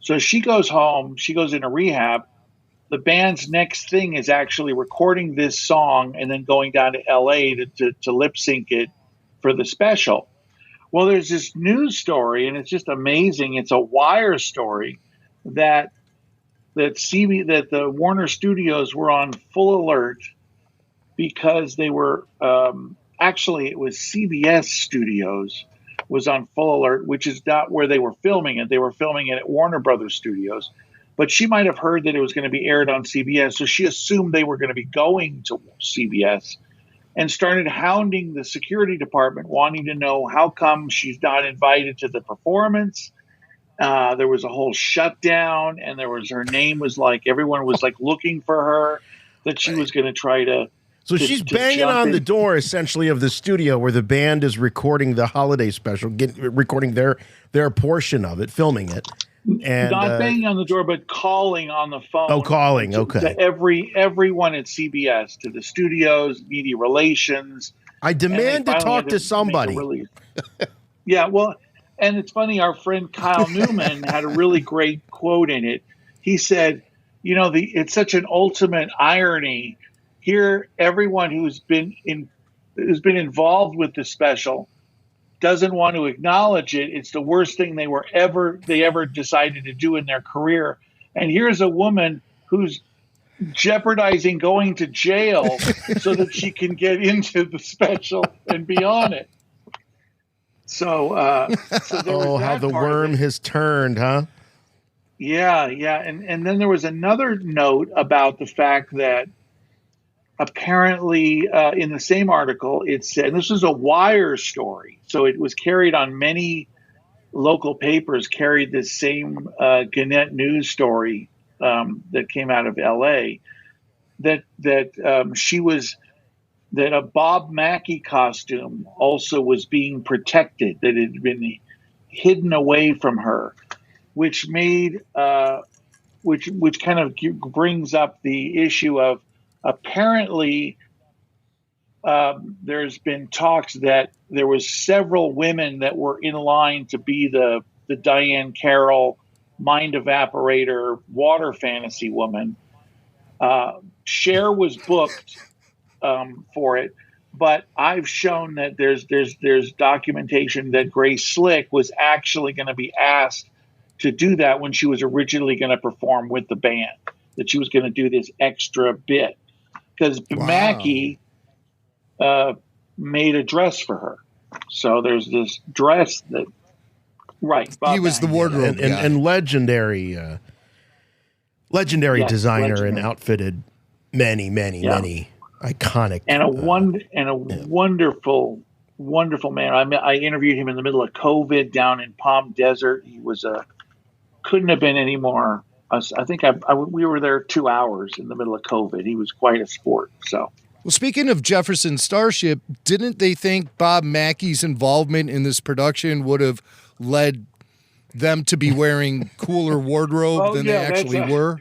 W: So she goes home. She goes into rehab. The band's next thing is actually recording this song and then going down to LA to lip sync it for the special. Well, there's this news story, and it's just amazing. It's a wire story that the Warner Studios were on full alert because they were actually it was CBS Studios was on full alert, which is not where they were filming it. They were filming it at Warner Brothers Studios. But she might have heard that it was going to be aired on CBS, so she assumed they were going to be going to CBS and started hounding the security department, wanting to know how come she's not invited to the performance. There was a whole shutdown, and her name was everyone was looking for her, that she was going to try to.
H: So she's banging on the door, essentially, of the studio where the band is recording the holiday special, recording their portion of it, filming it. And
W: not banging on the door, but calling on the phone.
H: Oh, calling. Okay.
W: To everyone at CBS, to the studios, media relations.
H: I demand to talk to somebody.
W: Yeah, well, and it's funny. Our friend Kyle Newman had a really great quote in it. He said, it's such an ultimate irony. Here, everyone who's been involved with the special doesn't want to acknowledge it. It's the worst thing they ever decided to do in their career. And here's a woman who's jeopardizing going to jail so that she can get into the special and be on it. So
H: how the worm has turned, huh?
W: Yeah. And then there was another note about the fact that apparently, in the same article, it said, and this was a wire story, so it was carried on many local papers, carried this same Gannett news story that came out of L.A., that a Bob Mackie costume also was being protected, that it had been hidden away from her, which made which kind of brings up the issue of, apparently, there's been talks that there was several women that were in line to be the Diane Carroll mind evaporator water fantasy woman. Cher was booked for it, but I've shown that there's documentation that Grace Slick was actually going to be asked to do that when she was originally going to perform with the band, that she was going to do this extra bit. Because Mackie made a dress for her. So there's this dress that, right.
O: Bob he was Mackie. The wardrobe guy.
H: And legendary designer and outfitted many iconic.
W: And a wonderful man. I interviewed him in the middle of COVID down in Palm Desert. He was couldn't have been any more. I think we were there 2 hours in the middle of COVID. He was quite a sport. So,
O: well, speaking of Jefferson Starship, didn't they think Bob Mackie's involvement in this production would have led them to be wearing cooler wardrobe than they actually were?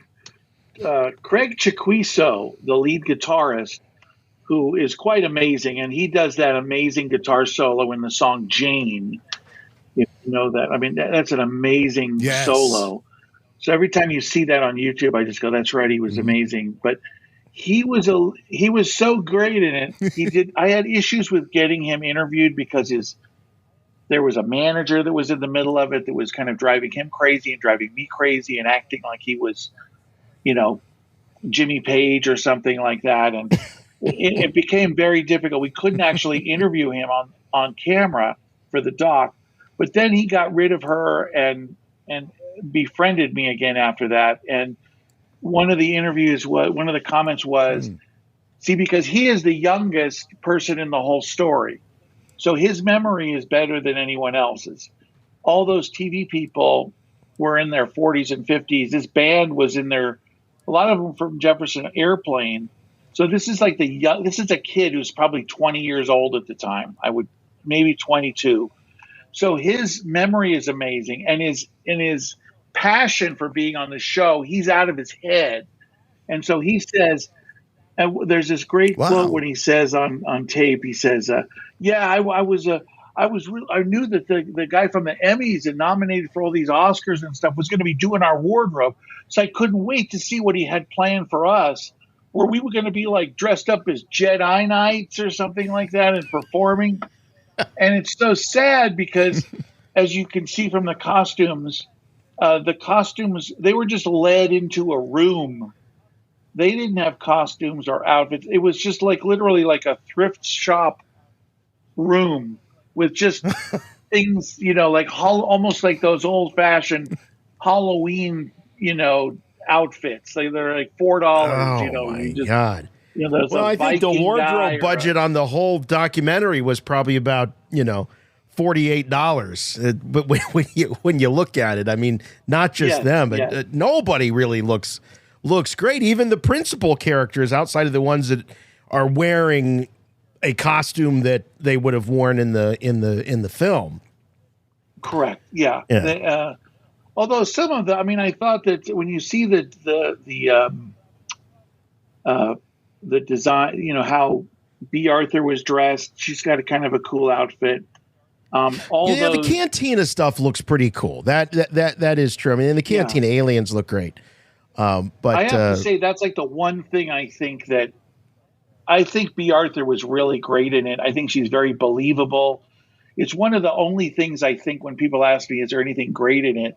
W: Craig Chiquiso, the lead guitarist, who is quite amazing, and he does that amazing guitar solo in the song Jane. If you know that, I mean, that's an amazing solo. So every time you see that on YouTube, I just go, "That's right, he was amazing." But he was so great in it. I had issues with getting him interviewed because there was a manager that was in the middle of it that was kind of driving him crazy and driving me crazy and acting like he was, Jimmy Page or something like that. And it became very difficult. We couldn't actually interview him on camera for the doc, but then he got rid of her and befriended me again after that. And one of the comments was, see, because he is the youngest person in the whole story. So his memory is better than anyone else's. All those TV people were in their 40s and 50s. This band was in a lot of them from Jefferson Airplane. So this is like this is a kid who's probably 20 years old at the time. Maybe 22. So his memory is amazing, and his passion for being on the show, he's out of his head. And so he says, and there's this great quote when he says on tape, he says, I knew that the guy from the Emmys and nominated for all these Oscars and stuff was going to be doing our wardrobe. So I couldn't wait to see what he had planned for us, where we were going to be like dressed up as Jedi Knights or something like that and performing. And it's so sad because, as you can see from the costumes, they were just led into a room. They didn't have costumes or outfits. It was just literally like a thrift shop room with just things, almost like those old fashioned Halloween, outfits. They're like $4.
H: Oh my God.
W: Well,
H: I think the wardrobe budget on the whole documentary was probably about, $48. But when you look at it, I mean, not just them, but nobody really looks great. Even the principal characters, outside of the ones that are wearing a costume that they would have worn in the film. Correct.
W: Yeah. They, although some of them, I mean, I thought that when you see the design, how B. Arthur was dressed, she's got a kind of a cool outfit.
H: The Cantina stuff looks pretty cool. That is true. I mean, the Cantina aliens look great. But
W: I have to say that's like the one thing I think B. Arthur was really great in it. I think she's very believable. It's one of the only things I think when people ask me, is there anything great in it?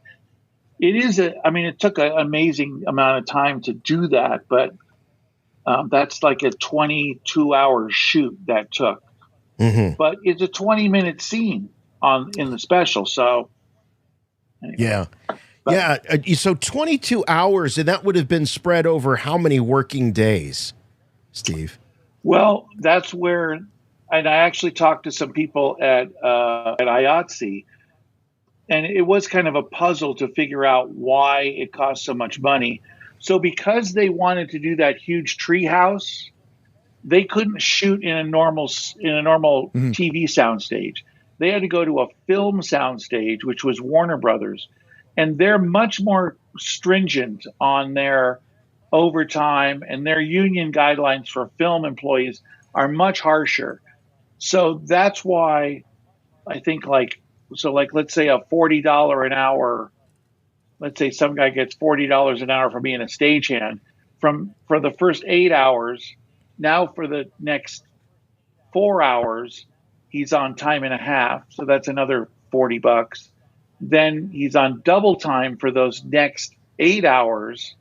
W: It took an amazing amount of time to do that, but that's like a 22-hour shoot that took. Mm-hmm. But it's a 20-minute scene in the special. So anyway.
H: So 22 hours, and that would have been spread over how many working days, Steve?
W: Well, that's where, and I actually talked to some people at IATSE, and it was kind of a puzzle to figure out why it cost so much money. So because they wanted to do that huge tree house, they couldn't shoot in a normal TV soundstage. They had to go to a film soundstage, which was Warner Brothers, and they're much more stringent on their overtime, and their union guidelines for film employees are much harsher. So that's why I think let's say a $40 an hour. Let's say some guy gets $40 an hour for being a stagehand for the first 8 hours. Now for the next 4 hours, he's on time and a half. So that's another $40. Then he's on double time for those next 8 hours.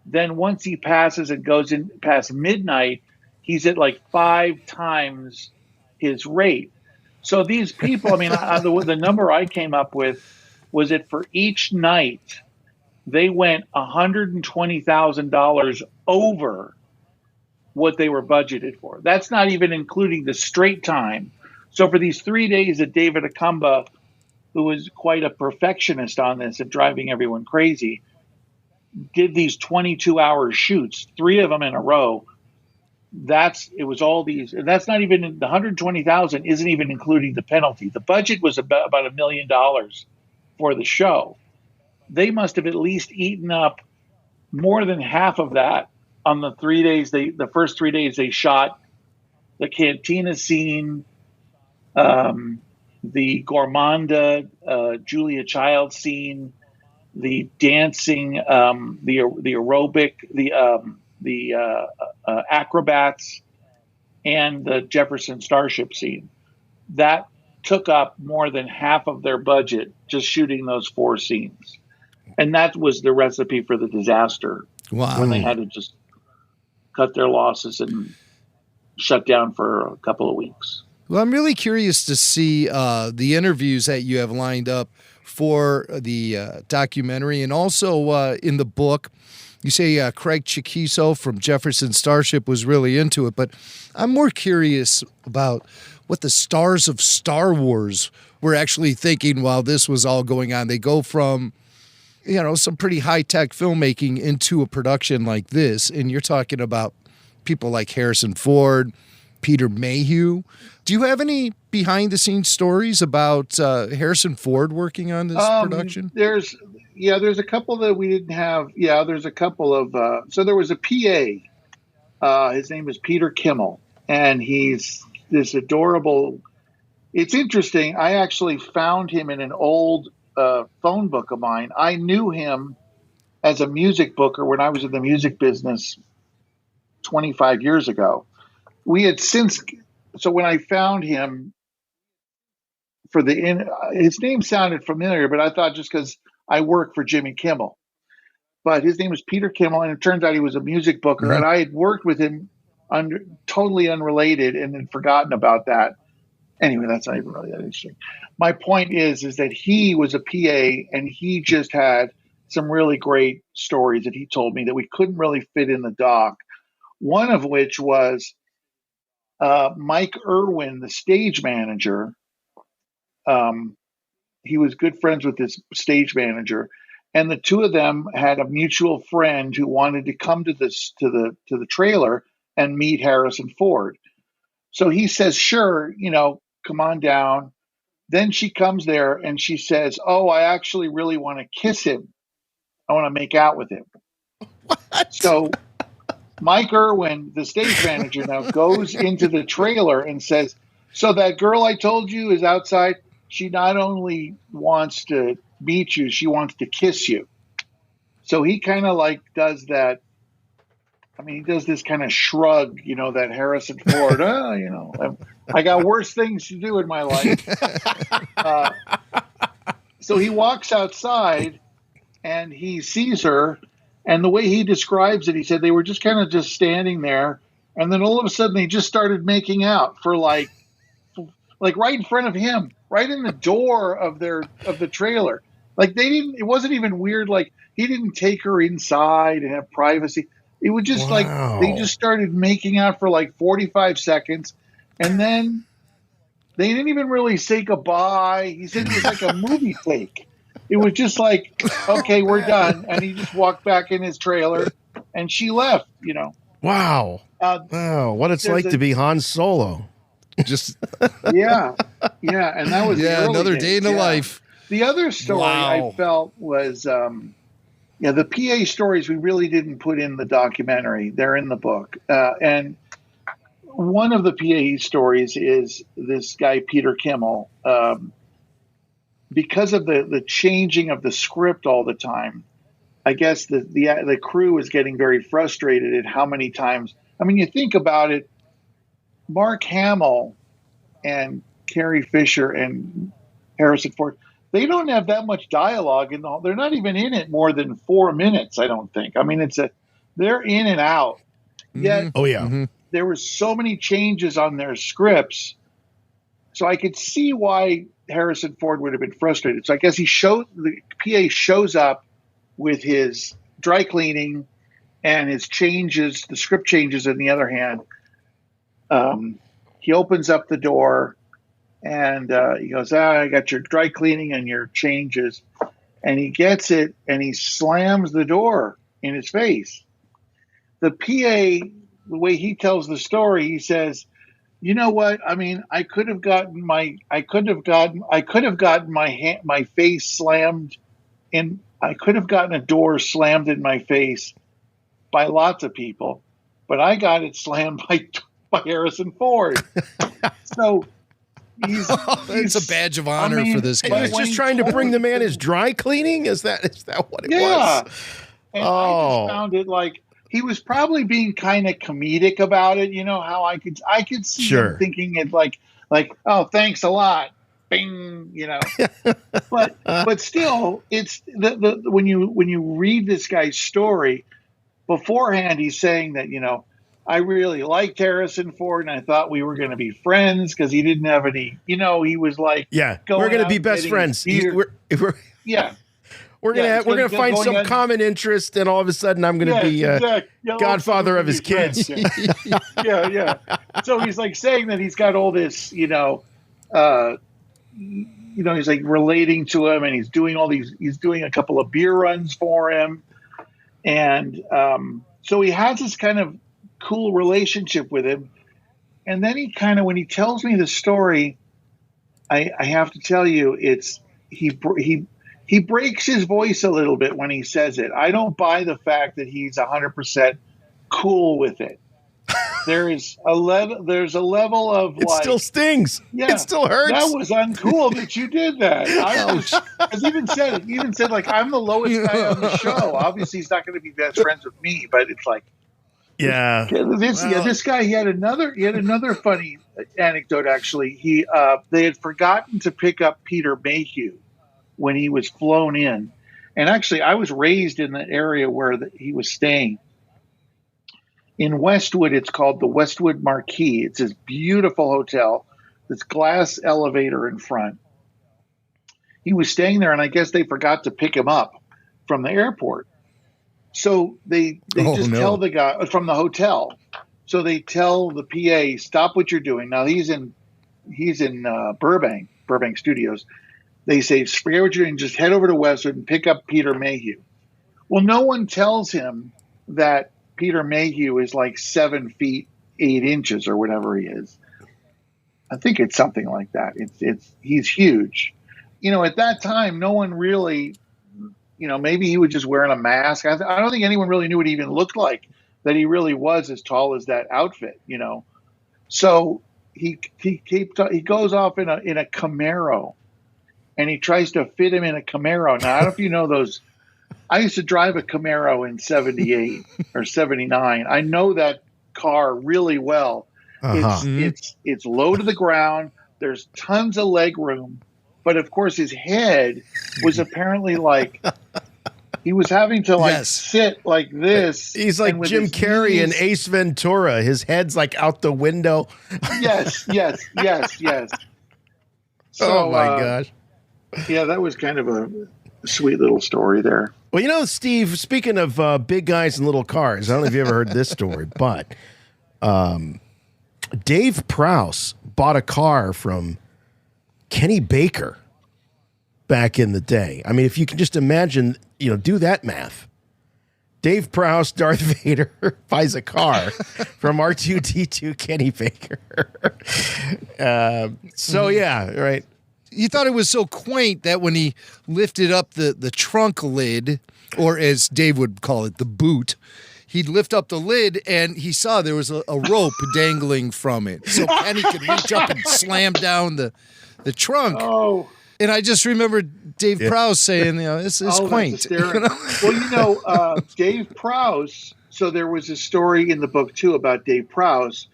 W: Then once he passes and goes in past midnight, he's at like 5 times his rate. So these people, the number I came up with was that for each night, they went $120,000 over what they were budgeted for. That's not even including the straight time. So for these 3 days that David Akumba, who was quite a perfectionist on this and driving everyone crazy, did these 22-hour shoots, 3 of them in a row. It was all these, and that's not even the 120,000 isn't even including the penalty. The budget was about $1 million for the show. They must have at least eaten up more than half of that on the 3 days. The first 3 days they shot the cantina scene, the Gourmanda, Julia Child scene, the dancing, the aerobic, the acrobats, and the Jefferson Starship scene. That took up more than half of their budget just shooting those 4 scenes. And that was the recipe for the disaster.
I: Wow.
W: When they had to just cut their losses and shut down for a couple of weeks.
I: Well, I'm really curious to see the interviews that you have lined up for the documentary, and also in the book. You say Craig Chiquiso from Jefferson Starship was really into it, but I'm more curious about what the stars of Star Wars were actually thinking while this was all going on. They go from, some pretty high-tech filmmaking into a production like this, and you're talking about people like Harrison Ford, Peter Mayhew. Do you have any behind-the-scenes stories about Harrison Ford working on this production?
W: There's a couple that we didn't have. Yeah, there's a couple of. So there was a PA. His name is Peter Kimmel, and he's this adorable. It's interesting. I actually found him in an old phone book of mine. I knew him as a music booker when I was in the music business 25 years ago. We had since. So when I found him his name sounded familiar, but I thought just because I work for Jimmy Kimmel. But his name was Peter Kimmel, and it turns out he was a music booker. Mm-hmm. And I had worked with him totally unrelated and had forgotten about that. Anyway, that's not even really that interesting. My point is that he was a PA, and he just had some really great stories that he told me that we couldn't really fit in the doc. One of which was Mike Irwin, the stage manager. He was good friends with this stage manager, and the two of them had a mutual friend who wanted to come to the trailer and meet Harrison Ford. So he says, "Sure, come on down." Then she comes there and she says, "Oh, I actually really want to kiss him. I want to make out with him." What? So Mike Irwin, the stage manager, now goes into the trailer and says, "So that girl I told you is outside. She not only wants to meet you, she wants to kiss you." So he kind of does that. I mean, he does this kind of shrug, that Harrison Ford, I got worse things to do in my life. So he walks outside and he sees her. And the way he describes it, he said they were just kind of just standing there. And then all of a sudden they just started making out for like right in front of him, right in the door of the trailer. It wasn't even weird. He didn't take her inside and have privacy. It was just they just started making out for 45 seconds. And then they didn't even really say goodbye. He said it was like a movie take. It was just okay, we're done. And he just walked back in his trailer and she left,
H: Wow. Wow. What it's like to be Han Solo.
I: Just
W: yeah. And that was
I: another day in the life.
W: The other story I felt was, the PA stories we really didn't put in the documentary. They're in the book. And one of the PA stories is this guy, Peter Kimmel, because of the changing of the script all the time, I guess the crew was getting very frustrated at how many times. I mean, you think about it, Mark Hamill and Carrie Fisher and Harrison Ford, they don't have that much dialogue they're not even in it more than 4 minutes, I don't think. I mean, they're in and out. Yet, there were so many changes on their scripts. So I could see why Harrison Ford would have been frustrated. So I guess the PA shows up with his dry cleaning and his changes, the script changes on the other hand. He opens up the door and he goes, "I got your dry cleaning and your changes." And he gets it and he slams the door in his face. The PA, the way he tells the story, he says, "You know what? I mean, I could have gotten my face slammed in. I could have gotten a door slammed in my face by lots of people, but I got it slammed by by Harrison Ford. So he's
I: a badge of honor for this guy.
H: He was just trying to bring the man his dry cleaning? Is that what it was?
W: And I just found it like he was probably being kind of comedic about it. You know how I could see him thinking it like, oh, thanks a lot. Bing, you know. but still, it's the when you read this guy's story beforehand, he's saying that, you know, I really liked Harrison Ford and I thought we were going to be friends because he didn't have any, you know, he was like,
H: we're going to be best friends. We're gonna find some common interest, and all of a sudden I'm gonna be godfather of his kids.
W: Yeah. So he's like saying that he's got all this, he's like relating to him, and he's doing a couple of beer runs for him, and so he has this kind of cool relationship with him. And then he kind of, when he tells me the story, I have to tell you, it's he breaks his voice a little bit when he says it. I don't buy the fact that he's 100% cool with it. There's a level of
H: it still stings.
W: Yeah,
H: it still hurts.
W: That was uncool that you did that. Even said like, I'm the lowest guy on the show. Obviously, he's not going to be best friends with me, but it's like, this guy. He had another funny anecdote. Actually, they had forgotten to pick up Peter Mayhew when he was flown in. And actually, I was raised in the area where he was staying. In Westwood, it's called the Westwood Marquis. It's this beautiful hotel, this glass elevator in front. He was staying there, and I guess they forgot to pick him up from the airport. So they tell the guy from the hotel. So they tell the PA, stop what you're doing. Now he's in Burbank Studios. They say, forget what you're doing, just head over to Westwood and pick up Peter Mayhew. Well, no one tells him that Peter Mayhew is like 7 feet 8 inches or whatever he is. I think it's something like that. He's huge. You know, at that time, no one really, you know, maybe he was just wearing a mask. I don't think anyone really knew what he even looked like, that he really was as tall as that outfit, you know. So he goes off in a Camaro. And he tries to fit him in a Camaro. Now, I don't know if you know those. I used to drive a Camaro in 78 or 79. I know that car really well. It's low to the ground. There's tons of leg room. But, of course, his head was apparently like he was having to sit like this.
H: He's like Jim Carrey in Ace Ventura. His head's like out the window.
W: Yes. So,
H: oh, my gosh.
W: Yeah, that was kind of a sweet little story there.
H: Well, you know, Steve, speaking of big guys and little cars, I don't know if you ever heard this story, but Dave Prowse bought a car from Kenny Baker back in the day. I mean, if you can just imagine, you know, do that math. Dave Prowse, Darth Vader, buys a car from R2-D2 Kenny Baker. Right.
I: You thought it was so quaint that when he lifted up the trunk lid, or as Dave would call it, the boot, he'd lift up the lid and he saw there was a rope dangling from it. So Kenny could reach up and slam down the trunk.
W: Oh.
I: And I just remember Dave Prowse saying, you know, this is quaint.
W: You know? Well, you know, Dave Prowse, so there was a story in the book, too, about Dave Prowse.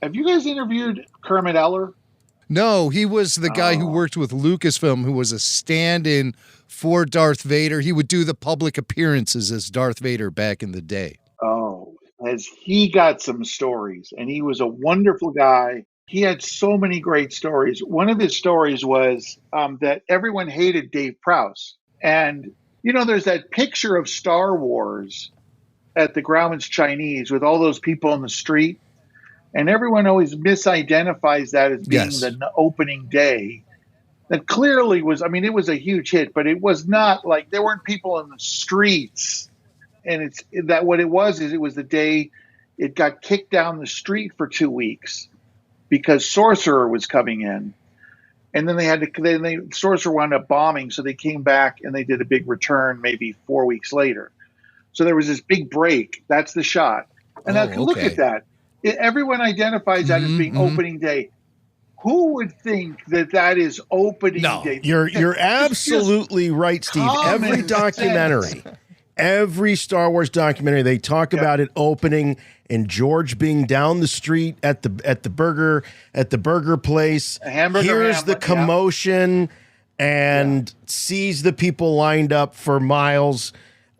W: Have you guys interviewed Kermit Eller?
I: No, he was the guy who worked with Lucasfilm, who was a stand-in for Darth Vader. He would do the public appearances as Darth Vader back in the day.
W: Oh, as he got some stories, and he was a wonderful guy. He had so many great stories. One of his stories was that everyone hated Dave Prowse. And, you know, there's that picture of Star Wars at the Grauman's Chinese with all those people in the street. And everyone always misidentifies that as being the opening day. That clearly was, I mean, it was a huge hit, but it was not like there weren't people in the streets. And it's that what it was is it was the day it got kicked down the street for 2 weeks because Sorcerer was coming in. And then Sorcerer wound up bombing. So they came back and they did a big return maybe 4 weeks later. So there was this big break. That's the shot. And now look at that. Everyone identifies that as being opening day. Who would think that is opening day?
H: You're absolutely right, Steve. Every documentary, every Star Wars documentary, they talk about it opening and George being down the street at the burger place. Hears the commotion and sees the people lined up for miles.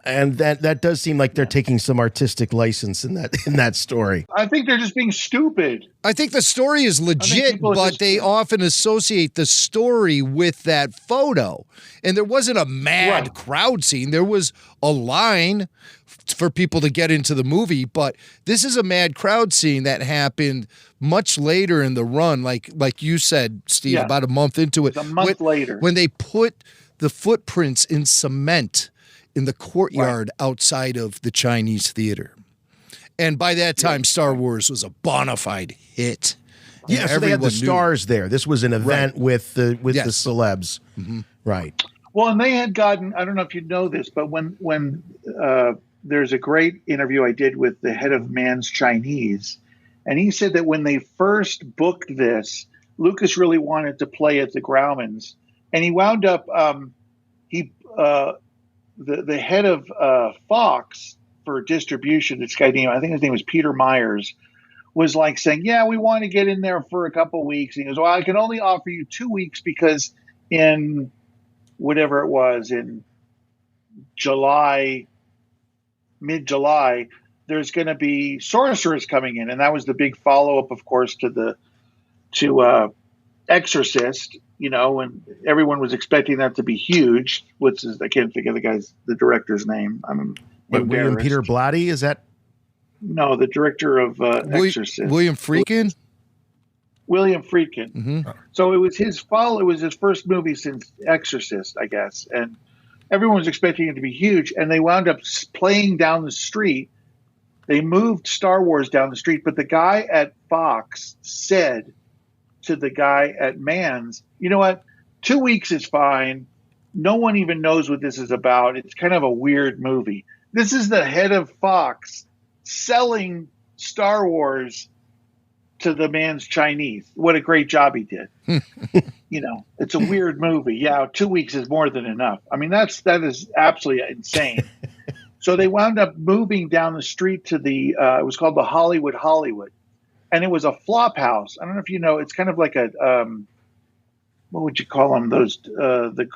H: And that does seem like they're taking some artistic license in that story.
W: I think they're just being stupid.
I: I think the story is legit, but they often associate the story with that photo. And there wasn't a mad crowd scene. There was a line for people to get into the movie, but this is a mad crowd scene that happened much later in the run, like you said, Steve, about a month into it.
W: A month later.
I: When they put the footprints in cement in the courtyard outside of the Chinese theater. And by that time, Star Wars was a bona fide hit.
H: Yeah, so they had the stars there. This was an event with the celebs.
I: Mm-hmm.
H: Right.
W: Well, and they had gotten, I don't know if you know this, but when there's a great interview I did with the head of Mann's Chinese, and he said that when they first booked this, Lucas really wanted to play at the Grauman's, and he wound up, the head of Fox for distribution, this guy named, I think his name was Peter Myers, was like saying, yeah, we want to get in there for a couple weeks. And he goes, well, I can only offer you 2 weeks because in whatever it was, in July, mid-July, there's going to be Sorcerers coming in. And that was the big follow-up, of course, to Exorcist, and everyone was expecting that to be huge. I can't think of the director's name.
H: William Peter Blatty, is that?
W: No, the director of Exorcist.
I: William Friedkin?
W: William Friedkin.
I: Mm-hmm.
W: So it was his first movie since Exorcist, I guess. And everyone was expecting it to be huge. And they wound up playing down the street. They moved Star Wars down the street. But the guy at Fox said to the guy at Mann's, you know what? 2 weeks is fine. No one even knows what this is about. It's kind of a weird movie. This is the head of Fox selling Star Wars to the Mann's Chinese. What a great job he did. It's a weird movie. Yeah, 2 weeks is more than enough. I mean, that is absolutely insane. So they wound up moving down the street to it was called the Hollywood. And it was a flop house. I don't know if you know, it's kind of like a, what would you call them? Those,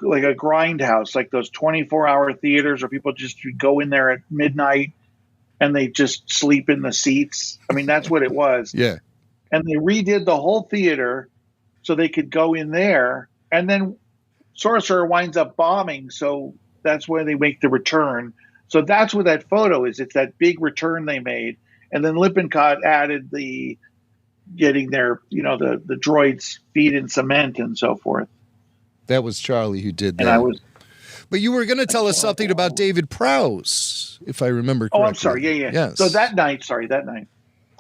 W: like a grind house, like those 24-hour theaters where people just go in there at midnight and they just sleep in the seats. I mean, that's what it was.
I: Yeah.
W: And they redid the whole theater so they could go in there. And then Sorcerer winds up bombing. So that's where they make the return. So that's what that photo is. It's that big return they made. And then Lippincott added getting their, the droids' feet in cement and so forth.
I: That was Charlie who did that. But you were going to tell us something about David Prowse, if I remember correctly.
W: Oh, I'm sorry. Yeah.
I: Yes.
W: So that night,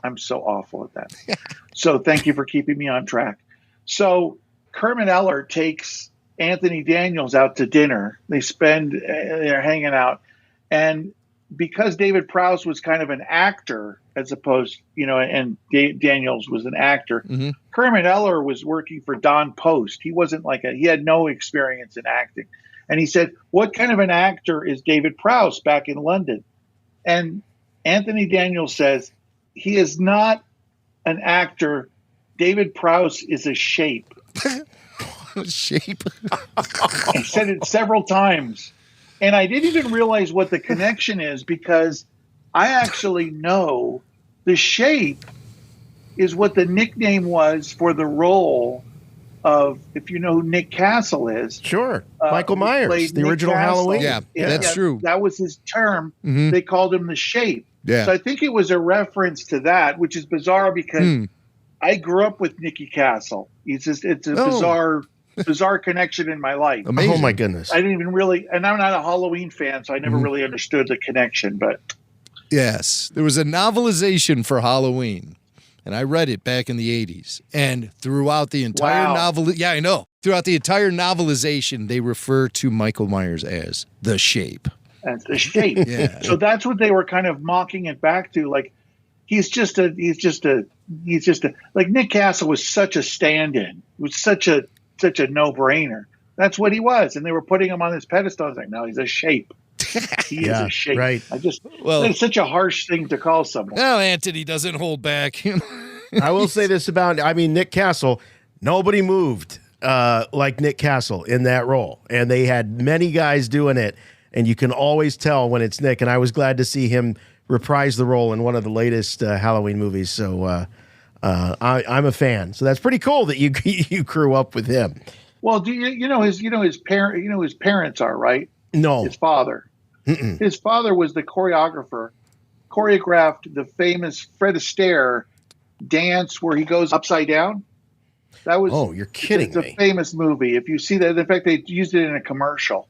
W: I'm so awful at that. So thank you for keeping me on track. So Kermit Eller takes Anthony Daniels out to dinner. They're hanging out. And because David Prowse was kind of an actor as opposed, and Daniels was an actor,
I: mm-hmm.
W: Kermit Eller was working for Don Post. He wasn't he had no experience in acting. And he said, what kind of an actor is David Prowse back in London? And Anthony Daniels says, he is not an actor. David Prowse is a shape.
I: Shape?
W: He said it several times. And I didn't even realize what the connection is because I actually know the shape is what the nickname was for the role of, if you know who Nick Castle is.
H: Sure. Michael Myers, the original Halloween.
I: Yeah, that's true.
W: That was his term.
I: Mm-hmm.
W: They called him the shape.
I: Yeah.
W: So I think it was a reference to that, which is bizarre because I grew up with Nicky Castle. It's a bizarre connection in my life.
H: Amazing. Oh my goodness.
W: I didn't even really, and I'm not a Halloween fan, so I never really understood the connection, but.
I: Yes, there was a novelization for Halloween, and I read it back in the 80s. And throughout the entire throughout the entire novelization, they refer to Michael Myers as the Shape.
W: That's the Shape.
I: Yeah.
W: So that's what they were kind of mocking it back to. Like, he's just a like Nick Castle was such a stand-in. It was such a no-brainer. That's what he was, and they were putting him on this pedestal. I was like, no, he's a shape. He is a shape.
H: Right.
W: It's such a harsh thing to call someone.
I: Well, Anthony doesn't hold back.
H: I will say this about, Nick Castle, nobody moved like Nick Castle in that role. And they had many guys doing it, and you can always tell when it's Nick. And I was glad to see him reprise the role in one of the latest Halloween movies. So I'm a fan. So that's pretty cool that you grew up with him.
W: Well, do you know his parents are, right?
H: No.
W: His father.
H: Mm-mm.
W: His father was the choreographed the famous Fred Astaire dance where he goes upside down. That was
H: you're kidding me.
W: It's a famous movie. If you see that, in fact, they used it in a commercial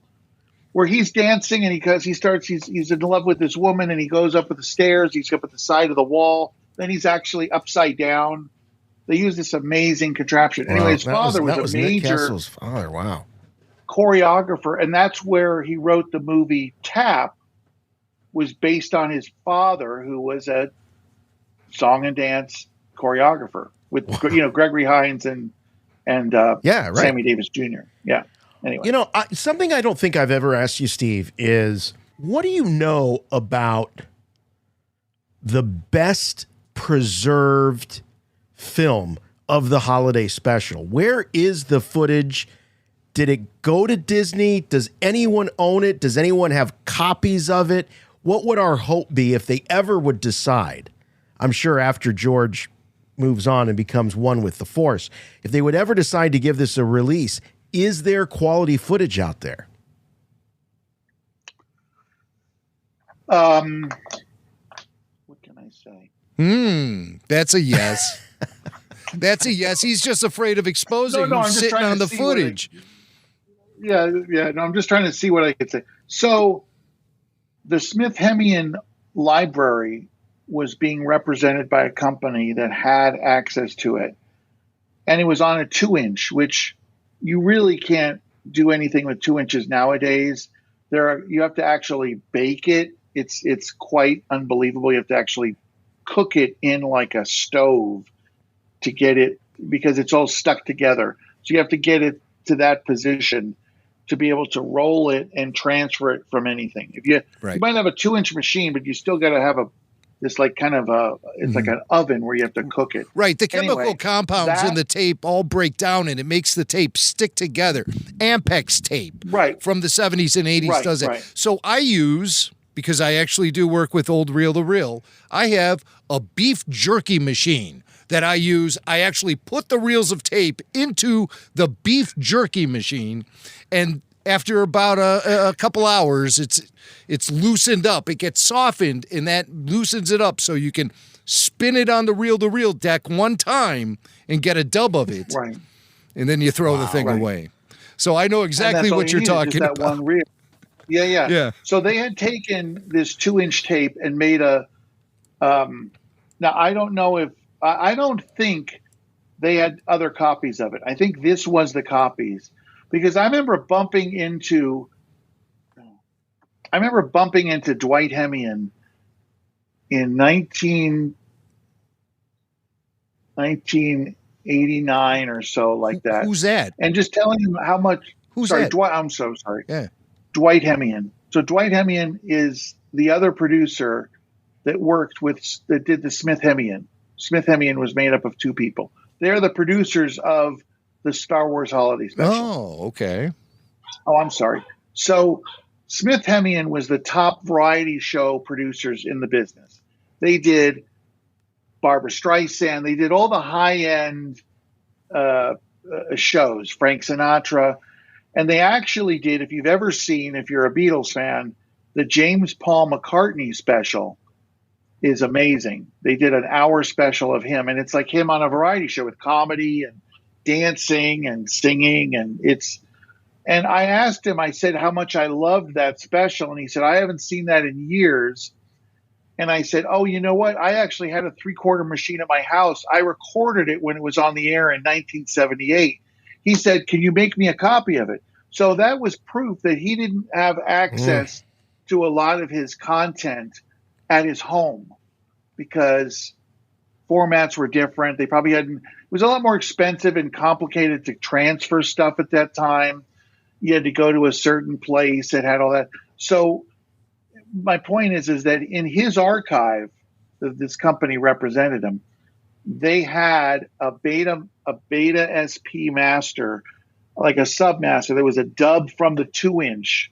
W: where he's dancing and he's in love with this woman and he goes up the stairs. He's up at the side of the wall. Then he's actually upside down. They use this amazing contraption.
H: Wow,
W: anyway, his father was a
H: Nick
W: major
H: Castle's father. Wow.
W: choreographer, and that's where he wrote the movie Tap. Was based on his father, who was a song and dance choreographer with Gregory Hines and Sammy Davis Jr. Yeah. Anyway,
H: something I don't think I've ever asked you, Steve, is what do you know about the best preserved film of the holiday special? Where is the footage? Did it go to Disney? Does anyone own it? Does anyone have copies of it? What would our hope be if they ever would decide? I'm sure after George moves on and becomes one with the Force, if they would ever decide to give this a release, is there quality footage out there?
W: What can I say?
I: That's a yes. That's a yes. He's just afraid of exposing who's sitting on the footage.
W: No, I'm just trying to see what I could say. So the Smithsonian Library was being represented by a company that had access to it. And it was on a 2-inch, which you really can't do anything with 2 inches nowadays. You have to actually bake it. It's quite unbelievable. You have to actually cook it in like a stove to get it, because it's all stuck together. So you have to get it to that position to be able to roll it and transfer it from anything. You might have a 2-inch machine, but you still got to have like an oven where you have to cook it.
I: Right. The chemical compounds in the tape all break down and it makes the tape stick together. Ampex tape from the 70s and 80s does it.
W: Right.
I: So I use, because I actually do work with old reel-to-reel, I have a beef jerky machine that I use. I actually put the reels of tape into the beef jerky machine, and after about a couple hours, it's loosened up. It gets softened, and that loosens it up so you can spin it on the reel-to-reel deck one time and get a dub of it.
W: Right.
I: And then you throw the thing away. So I know exactly what you're talking about.
W: One reel. Yeah. So they had taken this 2-inch tape and made a now I don't know if I don't think they had other copies of it. I think this was the copies, because I remember bumping into Dwight Hemian in 1989 or so, like that.
I: Who's that?
W: And just telling him how much.
I: Who's that?
W: Dwight, I'm so sorry.
I: Yeah.
W: Dwight Hemian. So Dwight Hemian is the other producer that did the Smithsonian. Smithsonian was made up of two people. They're the producers of the Star Wars Holiday Special.
I: Oh, okay.
W: Oh, I'm sorry. So Smithsonian was the top variety show producers in the business. They did Barbra Streisand. They did all the high-end shows, Frank Sinatra. And they actually did, if you've ever seen, if you're a Beatles fan, the James Paul McCartney special is amazing. They did an hour special of him, and it's like him on a variety show with comedy and dancing and singing. And I asked him, I said how much I loved that special. And he said, I haven't seen that in years. And I said, oh, you know what? I actually had a 3/4 machine at my house. I recorded it when it was on the air in 1978. He said, can you make me a copy of it? So that was proof that he didn't have access to a lot of his content at his home. because formats were different. They probably it was a lot more expensive and complicated to transfer stuff at that time. You had to go to a certain place that had all that. So my point is that in his archive, this company represented him. They had a beta SP master, like a submaster. There was a dub from the 2-inch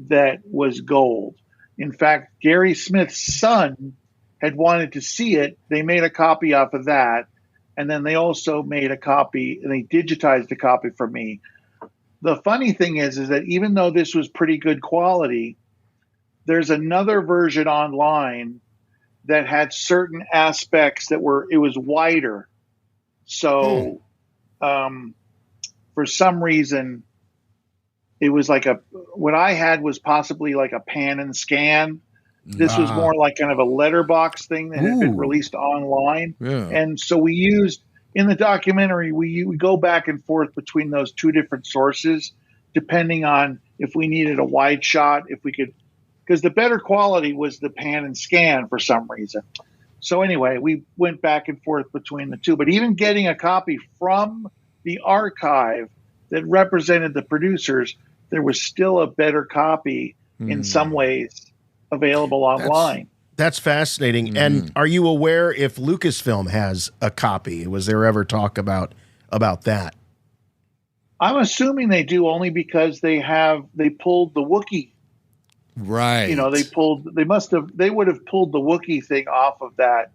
W: that was gold. In fact, Gary Smith's son had wanted to see it. They made a copy off of that. And then they also made a copy, and they digitized a copy for me. The funny thing is that even though this was pretty good quality, there's another version online that had certain aspects it was wider. So for some reason, it was like what I had was possibly like a pan and scan. This was more like kind of a letterbox thing that had been released online.
O: Yeah.
W: And so we used, in the documentary, we go back and forth between those two different sources, depending on if we needed a wide shot, if we could, because the better quality was the pan and scan for some reason. So anyway, we went back and forth between the two. But even getting a copy from the archive that represented the producers, there was still a better copy in some ways available online.
H: That's fascinating. And are you aware if Lucasfilm has a copy? Was there ever talk about that?
W: I'm assuming they do, only because they pulled the Wookiee.
O: Right.
W: They would have pulled the Wookiee thing off of that.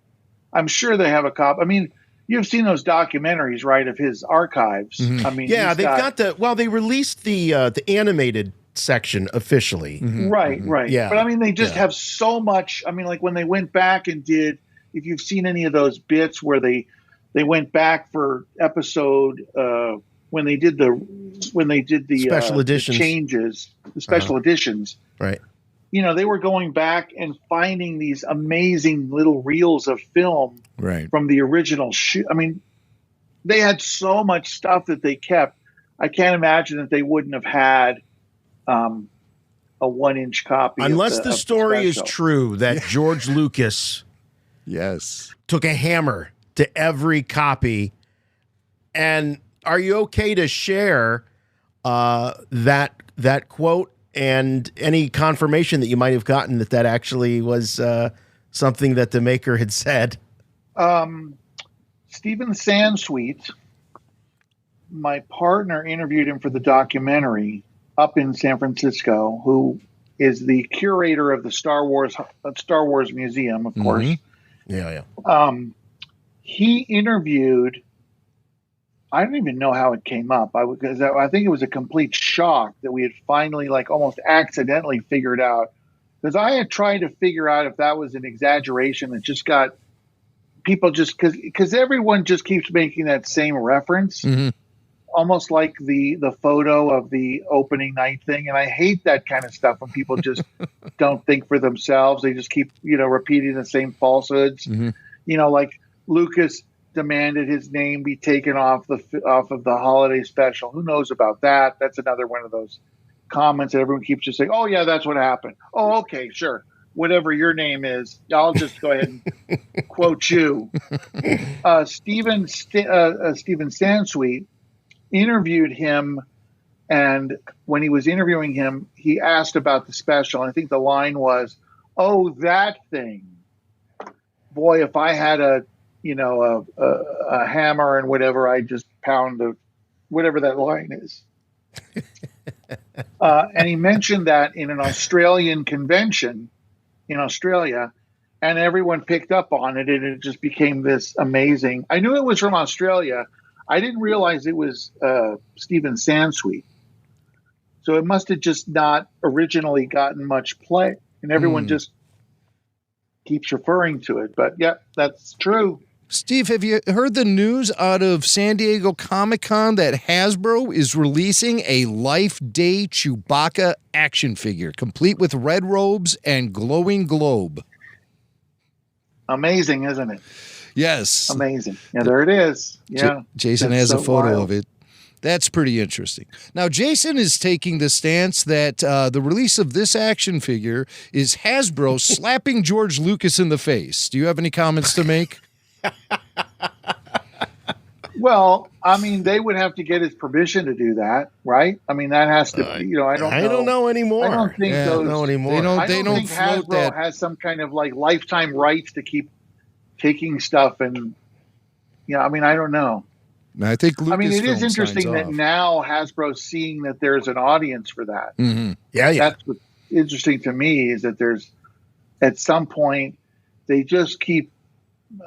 W: I'm sure they have a copy. I mean, you've seen those documentaries, right, of his archives. I mean,
H: yeah, they released the animated section officially.
W: Right.
H: Yeah.
W: But I mean, they just have so much. I mean, like when they went back and did, if you've seen any of those bits where they went back for episode when they did the
H: special editions
W: changes, the special editions.
H: Right.
W: They were going back and finding these amazing little reels of film from the original shoot. I mean, they had so much stuff that they kept. I can't imagine that they wouldn't have had a 1-inch copy.
H: Unless the story is true that George Lucas took a hammer to every copy. And are you okay to share that quote and any confirmation that you might have gotten that actually was something that the maker had said?
W: Steven Sansweet, my partner, interviewed him for the documentary up in San Francisco, who is the curator of the Star Wars Museum, of course.
H: Yeah.
W: He interviewed, I don't even know how it came up, because I think it was a complete shock that we had finally, like, almost accidentally figured out, because I had tried to figure out if that was an exaggeration that just got people because everyone just keeps making that same reference. Almost like the photo of the opening night thing. And I hate that kind of stuff when people just don't think for themselves. They just keep, repeating the same falsehoods. Like Lucas demanded his name be taken off of the holiday special. Who knows about that? That's another one of those comments that everyone keeps just saying, oh yeah, that's what happened. Oh, okay, sure. Whatever your name is, I'll just go ahead and quote you. Steven Sansweet interviewed him, and when he was interviewing him, he asked about the special. And I think the line was, "Oh, that thing. Boy, if I had a hammer and whatever, I'd just pound whatever that line is." And he mentioned that in an Australian convention in Australia, and everyone picked up on it, and it just became this amazing. I knew it was from Australia. I didn't realize it was Steven Sansweet. So it must have just not originally gotten much play, and everyone just keeps referring to it. But yeah, that's true.
I: Steve, have you heard the news out of San Diego Comic-Con that Hasbro is releasing a Life Day Chewbacca action figure, complete with red robes and glowing globe?
W: Amazing, isn't it?
I: Yes.
W: Amazing. Yeah, there it is. Yeah.
I: Jason has a photo of it. That's pretty interesting. Now, Jason is taking the stance that the release of this action figure is Hasbro slapping George Lucas in the face. Do you have any comments to make?
W: Well, I mean, they would have to get his permission to do that, right? I mean, that has to, I don't know
H: anymore.
W: I don't think
H: know anymore.
W: I don't think Hasbro has some kind of like lifetime rights to keep taking stuff, and I mean, I don't know.
I: I think
W: it is interesting that now Hasbro's seeing that there's an audience for that.
I: Mm-hmm.
H: Yeah.
W: That's what's interesting to me, is that there's at some point they just keep.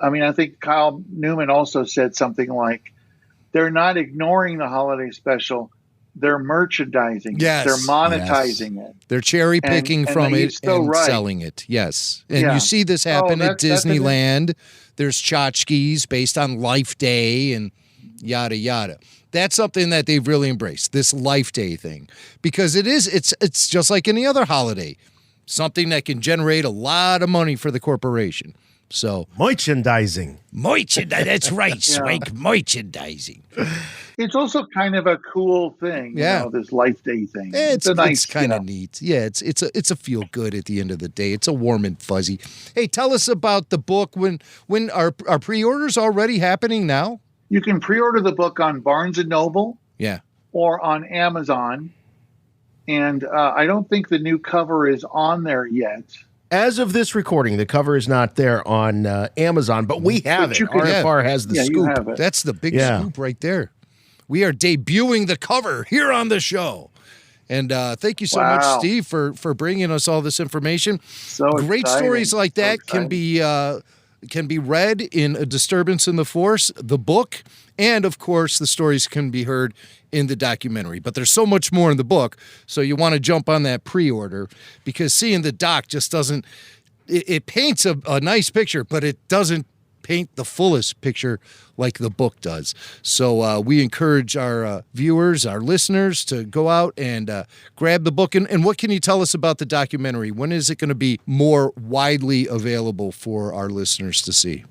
W: I mean, I think Kyle Newman also said something like, they're not ignoring the holiday special. They're merchandising it. They're monetizing it.
I: They're cherry picking from it and selling it. Yes. And you see this happen at Disneyland. There's tchotchkes based on Life Day and yada, yada. That's something that they've really embraced, this Life Day thing, because it's just like any other holiday, something that can generate a lot of money for the corporation. So
H: merchandising.
I: That's right, Swank. Merchandising.
W: It's also kind of a cool thing, this Life Day thing.
I: It's kind of neat. Yeah, it's a feel good at the end of the day. It's a warm and fuzzy. Hey, tell us about the book. When are pre-orders already happening now?
W: You can pre-order the book on Barnes & Noble.
I: Yeah.
W: Or on Amazon. And I don't think the new cover is on there yet.
H: As of this recording, the cover is not there on Amazon, but we have it. RFR has the scoop.
I: That's the big scoop right there. We are debuting the cover here on the show. And thank you so much, Steve, for bringing us all this information. Great stories like that can be read in A Disturbance in the Force, the book, and, of course, the stories can be heard in the documentary. But there's so much more in the book, so you want to jump on that pre-order, because seeing the doc just doesn't – it paints a nice picture, but it doesn't paint the fullest picture like the book does. So we encourage our viewers, our listeners, to go out and grab the book. And what can you tell us about the documentary? When is it going to be more widely available for our listeners to see?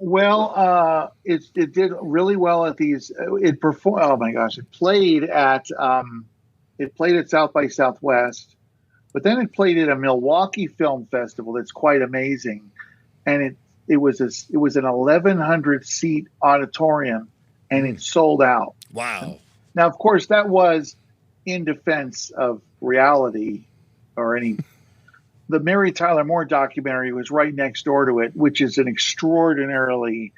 W: Well, it did really well at these. It performed. Oh my gosh! It played at South by Southwest, but then it played at a Milwaukee Film Festival. That's quite amazing, and it was an 1,100 seat auditorium, and it sold out.
I: Wow!
W: Now, of course, that was in defense of reality or any. The Mary Tyler Moore documentary was right next door to it, which is an extraordinarily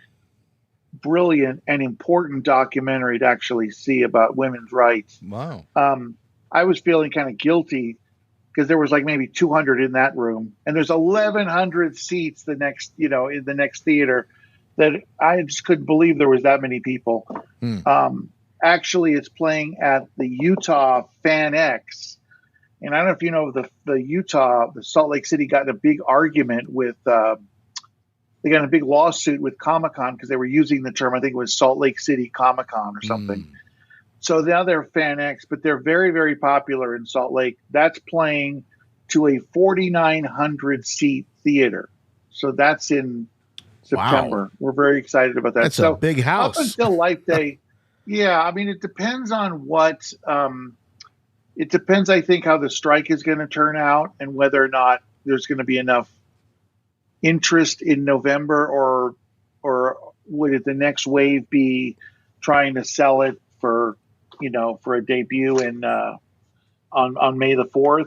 W: brilliant and important documentary to actually see about women's rights.
I: Wow.
W: I was feeling kind of guilty because there was like maybe 200 in that room, and there's 1,100 seats in the next theater, that I just couldn't believe there was that many people. Actually, it's playing at the Utah Fan X. And I don't know if you know, the Salt Lake City got in a big argument with, they got in a big lawsuit with Comic-Con because they were using the term, I think it was Salt Lake City Comic-Con or something. So now they're Fan X, but they're very, very popular in Salt Lake. That's playing to a 4,900 seat theater. So that's in September. Wow. We're very excited about that.
H: That's a big house.
W: Up until Life Day, I mean, it depends on what... It depends, I think, how the strike is going to turn out and whether or not there's going to be enough interest in November, or would it the next wave be trying to sell it for a debut on May the 4th.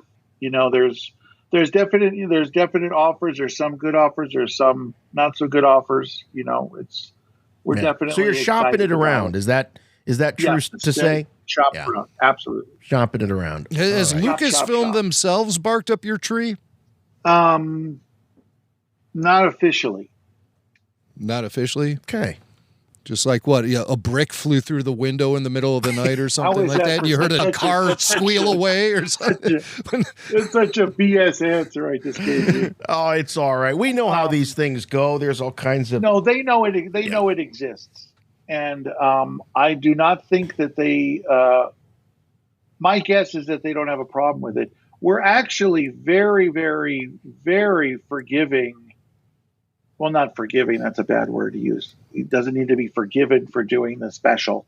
W: There's definite offers. There's some good offers. There's some not so good offers. We're definitely.
H: So you're shopping it around. Is that true to say?
W: Shop around, absolutely.
H: Shopping it around.
I: Has Lucasfilm themselves barked up your tree?
W: Not officially.
I: Not officially?
H: Okay.
I: Just like what? Yeah, a brick flew through the window in the middle of the night or something like that, and you heard a car squeal away or something.
W: It's such a BS answer I just gave you.
H: Oh, it's all right. We know how these things go. There's all kinds of...
W: No, they know it. They know it exists. And I do not think that they... my guess is that they don't have a problem with it. We're actually very, very, very forgiving. Well, not forgiving. That's a bad word to use. It doesn't need to be forgiven for doing the special.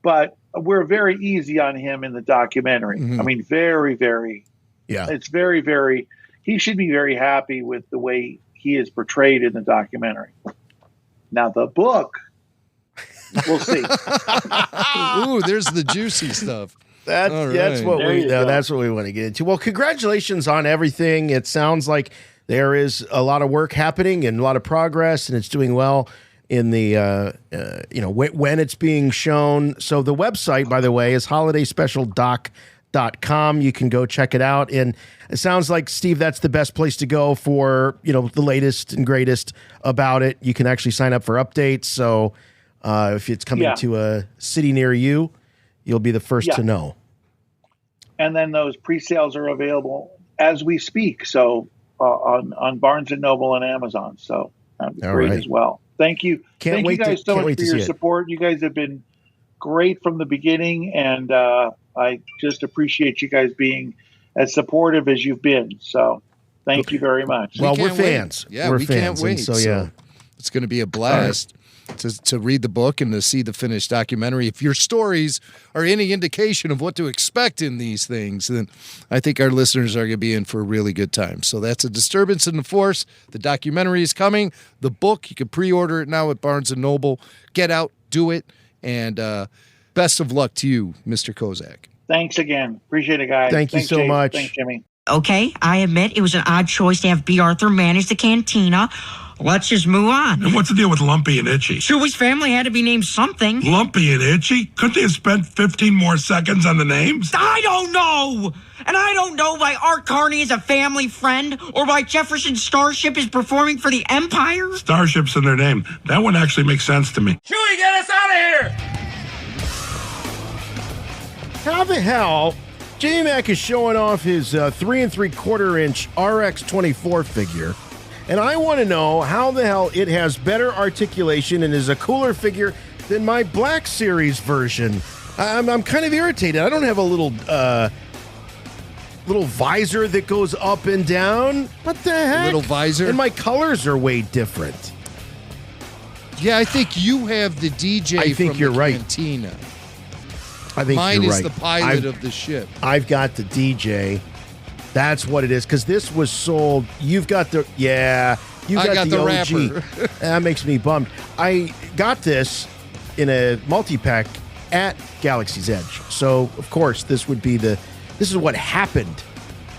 W: but we're very easy on him in the documentary. I mean, very, very.
H: Yeah.
W: It's very, very. He should be very happy with the way he is portrayed in the documentary. Now, the book, we'll see.
I: Ooh, there's the juicy stuff.
H: That's what we want to get into. Well, congratulations on everything. It sounds like there is a lot of work happening and a lot of progress, and it's doing well in the when it's being shown. So the website, by the way, is holidayspecialdoc.com. You can go check it out, and it sounds like, Steve, that's the best place to go for the latest and greatest about it. You can actually sign up for updates. So if it's coming to a city near you, you'll be the first to know.
W: And then those pre-sales are available as we speak. So on Barnes & Noble and Amazon. So that'd be great as well. Thank you. Thank you guys so much for your support. You guys have been great from the beginning, and I just appreciate you guys being as supportive as you've been. So thank you very much.
H: Well, we're fans.
I: Yeah,
H: we're
I: we
H: fans,
I: can't wait.
H: So
I: it's going to be a blast to read the book and to see the finished documentary. If your stories are any indication of what to expect in these things, then I think our listeners are going to be in for a really good time. So that's A Disturbance in the Force. The documentary is coming. The book, you can pre-order it now at Barnes & Noble. Get out, do it, and best of luck to you, Mr. Kozak.
W: Thanks again. Appreciate it, guys.
H: Thank you so much.
W: Thanks, Jimmy.
A: Okay, I admit it was an odd choice to have B. Arthur manage the cantina. Let's just move on.
K: And what's the deal with Lumpy and Itchy?
A: Chewie's family had to be named something.
K: Lumpy and Itchy? Couldn't they have spent 15 more seconds on the names?
A: I don't know! And I don't know why Art Carney is a family friend or why Jefferson Starship is performing for the Empire.
K: Starship's in their name. That one actually makes sense to me.
A: Chewie, get us out of here!
H: How the hell J Mac is showing off his 3 3/4 inch RX-24 figure, and I want to know how the hell it has better articulation and is a cooler figure than my Black Series version. I'm kind of irritated. I don't have a little visor that goes up and down. What the heck?
I: Little visor?
H: And my colors are way different.
I: Yeah, I think you have the DJ from
H: you're
I: the
H: right.
I: cantina.
H: I think
I: Mine
H: you're
I: is
H: right.
I: the pilot of the ship.
H: I've got the DJ. That's what it is. Because this was sold. You've got the You got the OG.
I: Rapper.
H: That makes me bummed. I got this in a multi-pack at Galaxy's Edge. So of course this is what happened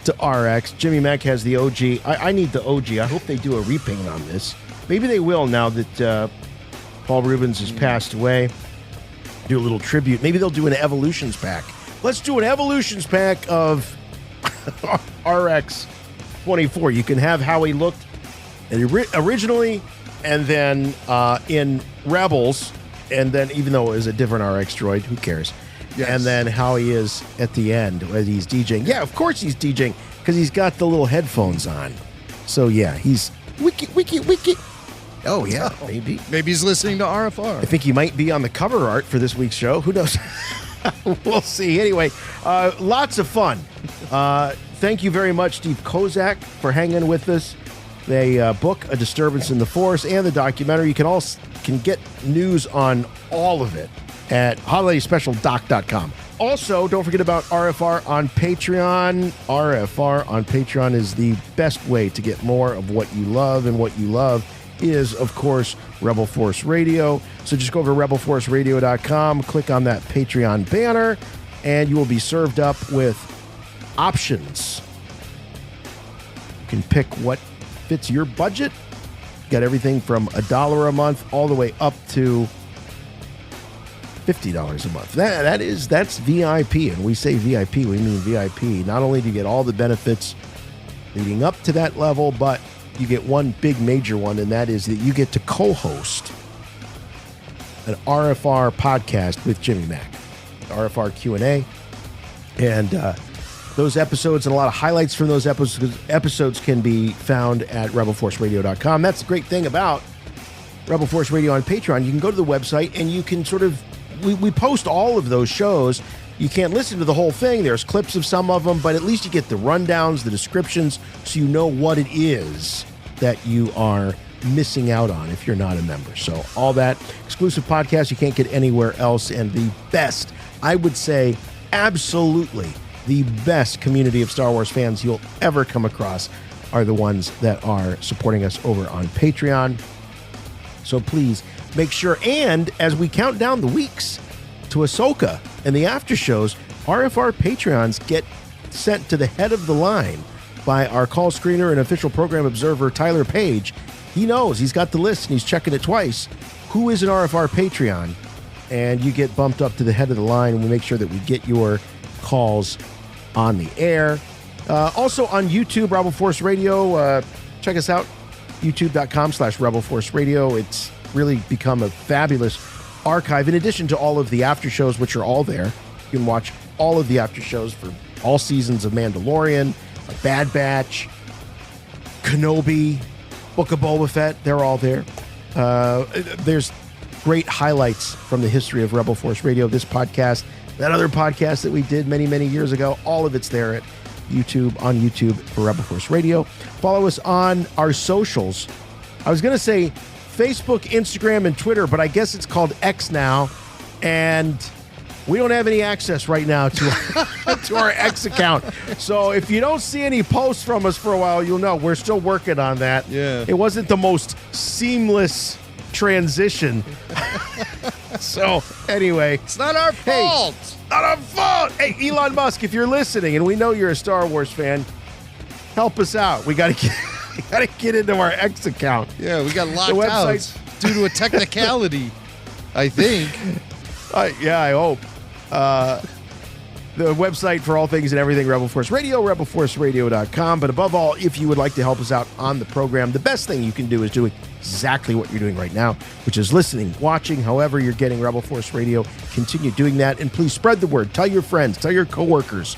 H: to RX. Jimmy Mack has the OG. I need the OG. I hope they do a repaint on this. Maybe they will now that Paul Reubens has passed away. Do a little tribute. Maybe they'll do an Evolutions pack. Let's do an Evolutions pack of RX-24. You can have how he looked originally, and then in Rebels, and then even though it was a different RX droid, who cares? Yes. And then how he is at the end as he's DJing. Yeah, of course he's DJing because he's got the little headphones on. So yeah, he's wiki. Oh, yeah, maybe.
I: Maybe he's listening to RFR.
H: I think he might be on the cover art for this week's show. Who knows? We'll see. Anyway, lots of fun. Thank you very much, Steve Kozak, for hanging with us. The book, A Disturbance in the Force, and the documentary. You can get news on all of it at holidayspecialdoc.com. Also, don't forget about RFR on Patreon. RFR on Patreon is the best way to get more of what you love, and what you love is, of course, Rebel Force Radio. So just go over to rebelforceradio.com, click on that Patreon banner, and you will be served up with options. You can pick what fits your budget. Got everything from $1 a month all the way up to $50 a month. That's VIP, and we say VIP, we mean VIP. Not only do you get all the benefits leading up to that level, but you get one big major one, and that is that you get to co-host an RFR podcast with Jimmy Mack, RFR Q&A, and those episodes and a lot of highlights from those episodes can be found at rebelforceradio.com. That's the great thing about Rebel Force Radio on Patreon. You can go to the website and you can we post all of those shows. You can't listen to the whole thing. There's clips of some of them, but at least you get the rundowns, the descriptions, so you know what it is that you are missing out on if you're not a member. So all that exclusive podcast you can't get anywhere else, and the best, I would say, absolutely the best community of Star Wars fans you'll ever come across are the ones that are supporting us over on Patreon. So please make sure, and as we count down the weeks to Ahsoka and the after shows, RFR Patreons get sent to the head of the line by our call screener and official program observer, Tyler Page. He knows, he's got the list and he's checking it twice. Who is an RFR Patreon? And you get bumped up to the head of the line, and we make sure that we get your calls on the air. Also on YouTube, Rebel Force Radio. Check us out, youtube.com/Rebel Force Radio. It's really become a fabulous archive. In addition to all of the after shows, which are all there, you can watch all of the after shows for all seasons of Mandalorian, Bad Batch, KENOBI, Book of Boba Fett. They're all there. There's great highlights from the history of Rebel Force Radio, this podcast, that other podcast that we did many, many years ago. All of it's there at YouTube, on YouTube for Rebel Force Radio. Follow us on our socials. I was going to say Facebook, Instagram, and Twitter, but I guess it's called X now. And we don't have any access right now to our X account. So if you don't see any posts from us for a while, you'll know we're still working on that.
I: Yeah.
H: It wasn't the most seamless transition. So anyway,
I: it's not our fault.
H: Not our fault. Hey, Elon Musk, if you're listening, and we know you're a Star Wars fan, help us out. We got to get into our X account.
I: Yeah, we got locked out due to a technicality, I think.
H: Yeah, I hope. The website for all things and everything, Rebel Force Radio, rebelforceradio.com. But above all, if you would like to help us out on the program, the best thing you can do is do exactly what you're doing right now, which is listening, watching, however you're getting Rebel Force Radio. Continue doing that, and please spread the word. Tell your friends, tell your coworkers.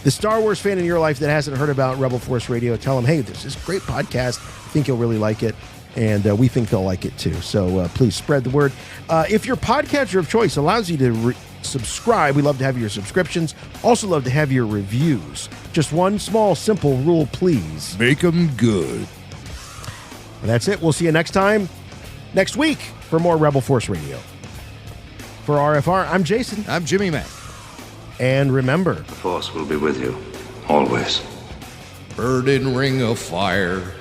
H: The Star Wars fan in your life that hasn't heard about Rebel Force Radio, tell them, hey, there's this great podcast. I think you'll really like it, and we think they'll like it too. So please spread the word. If your podcatcher of choice allows you to subscribe, we love to have your subscriptions. Also love to have your reviews. Just one small, simple rule, please.
I: Make them good.
H: And that's it. We'll see you next time, next week, for more Rebel Force Radio. For RFR, I'm Jason.
I: I'm Jimmy Mac.
H: And remember,
J: the Force will be with you, always.
I: Burden ring of fire.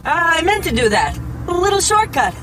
R: I meant to do that. A little shortcut.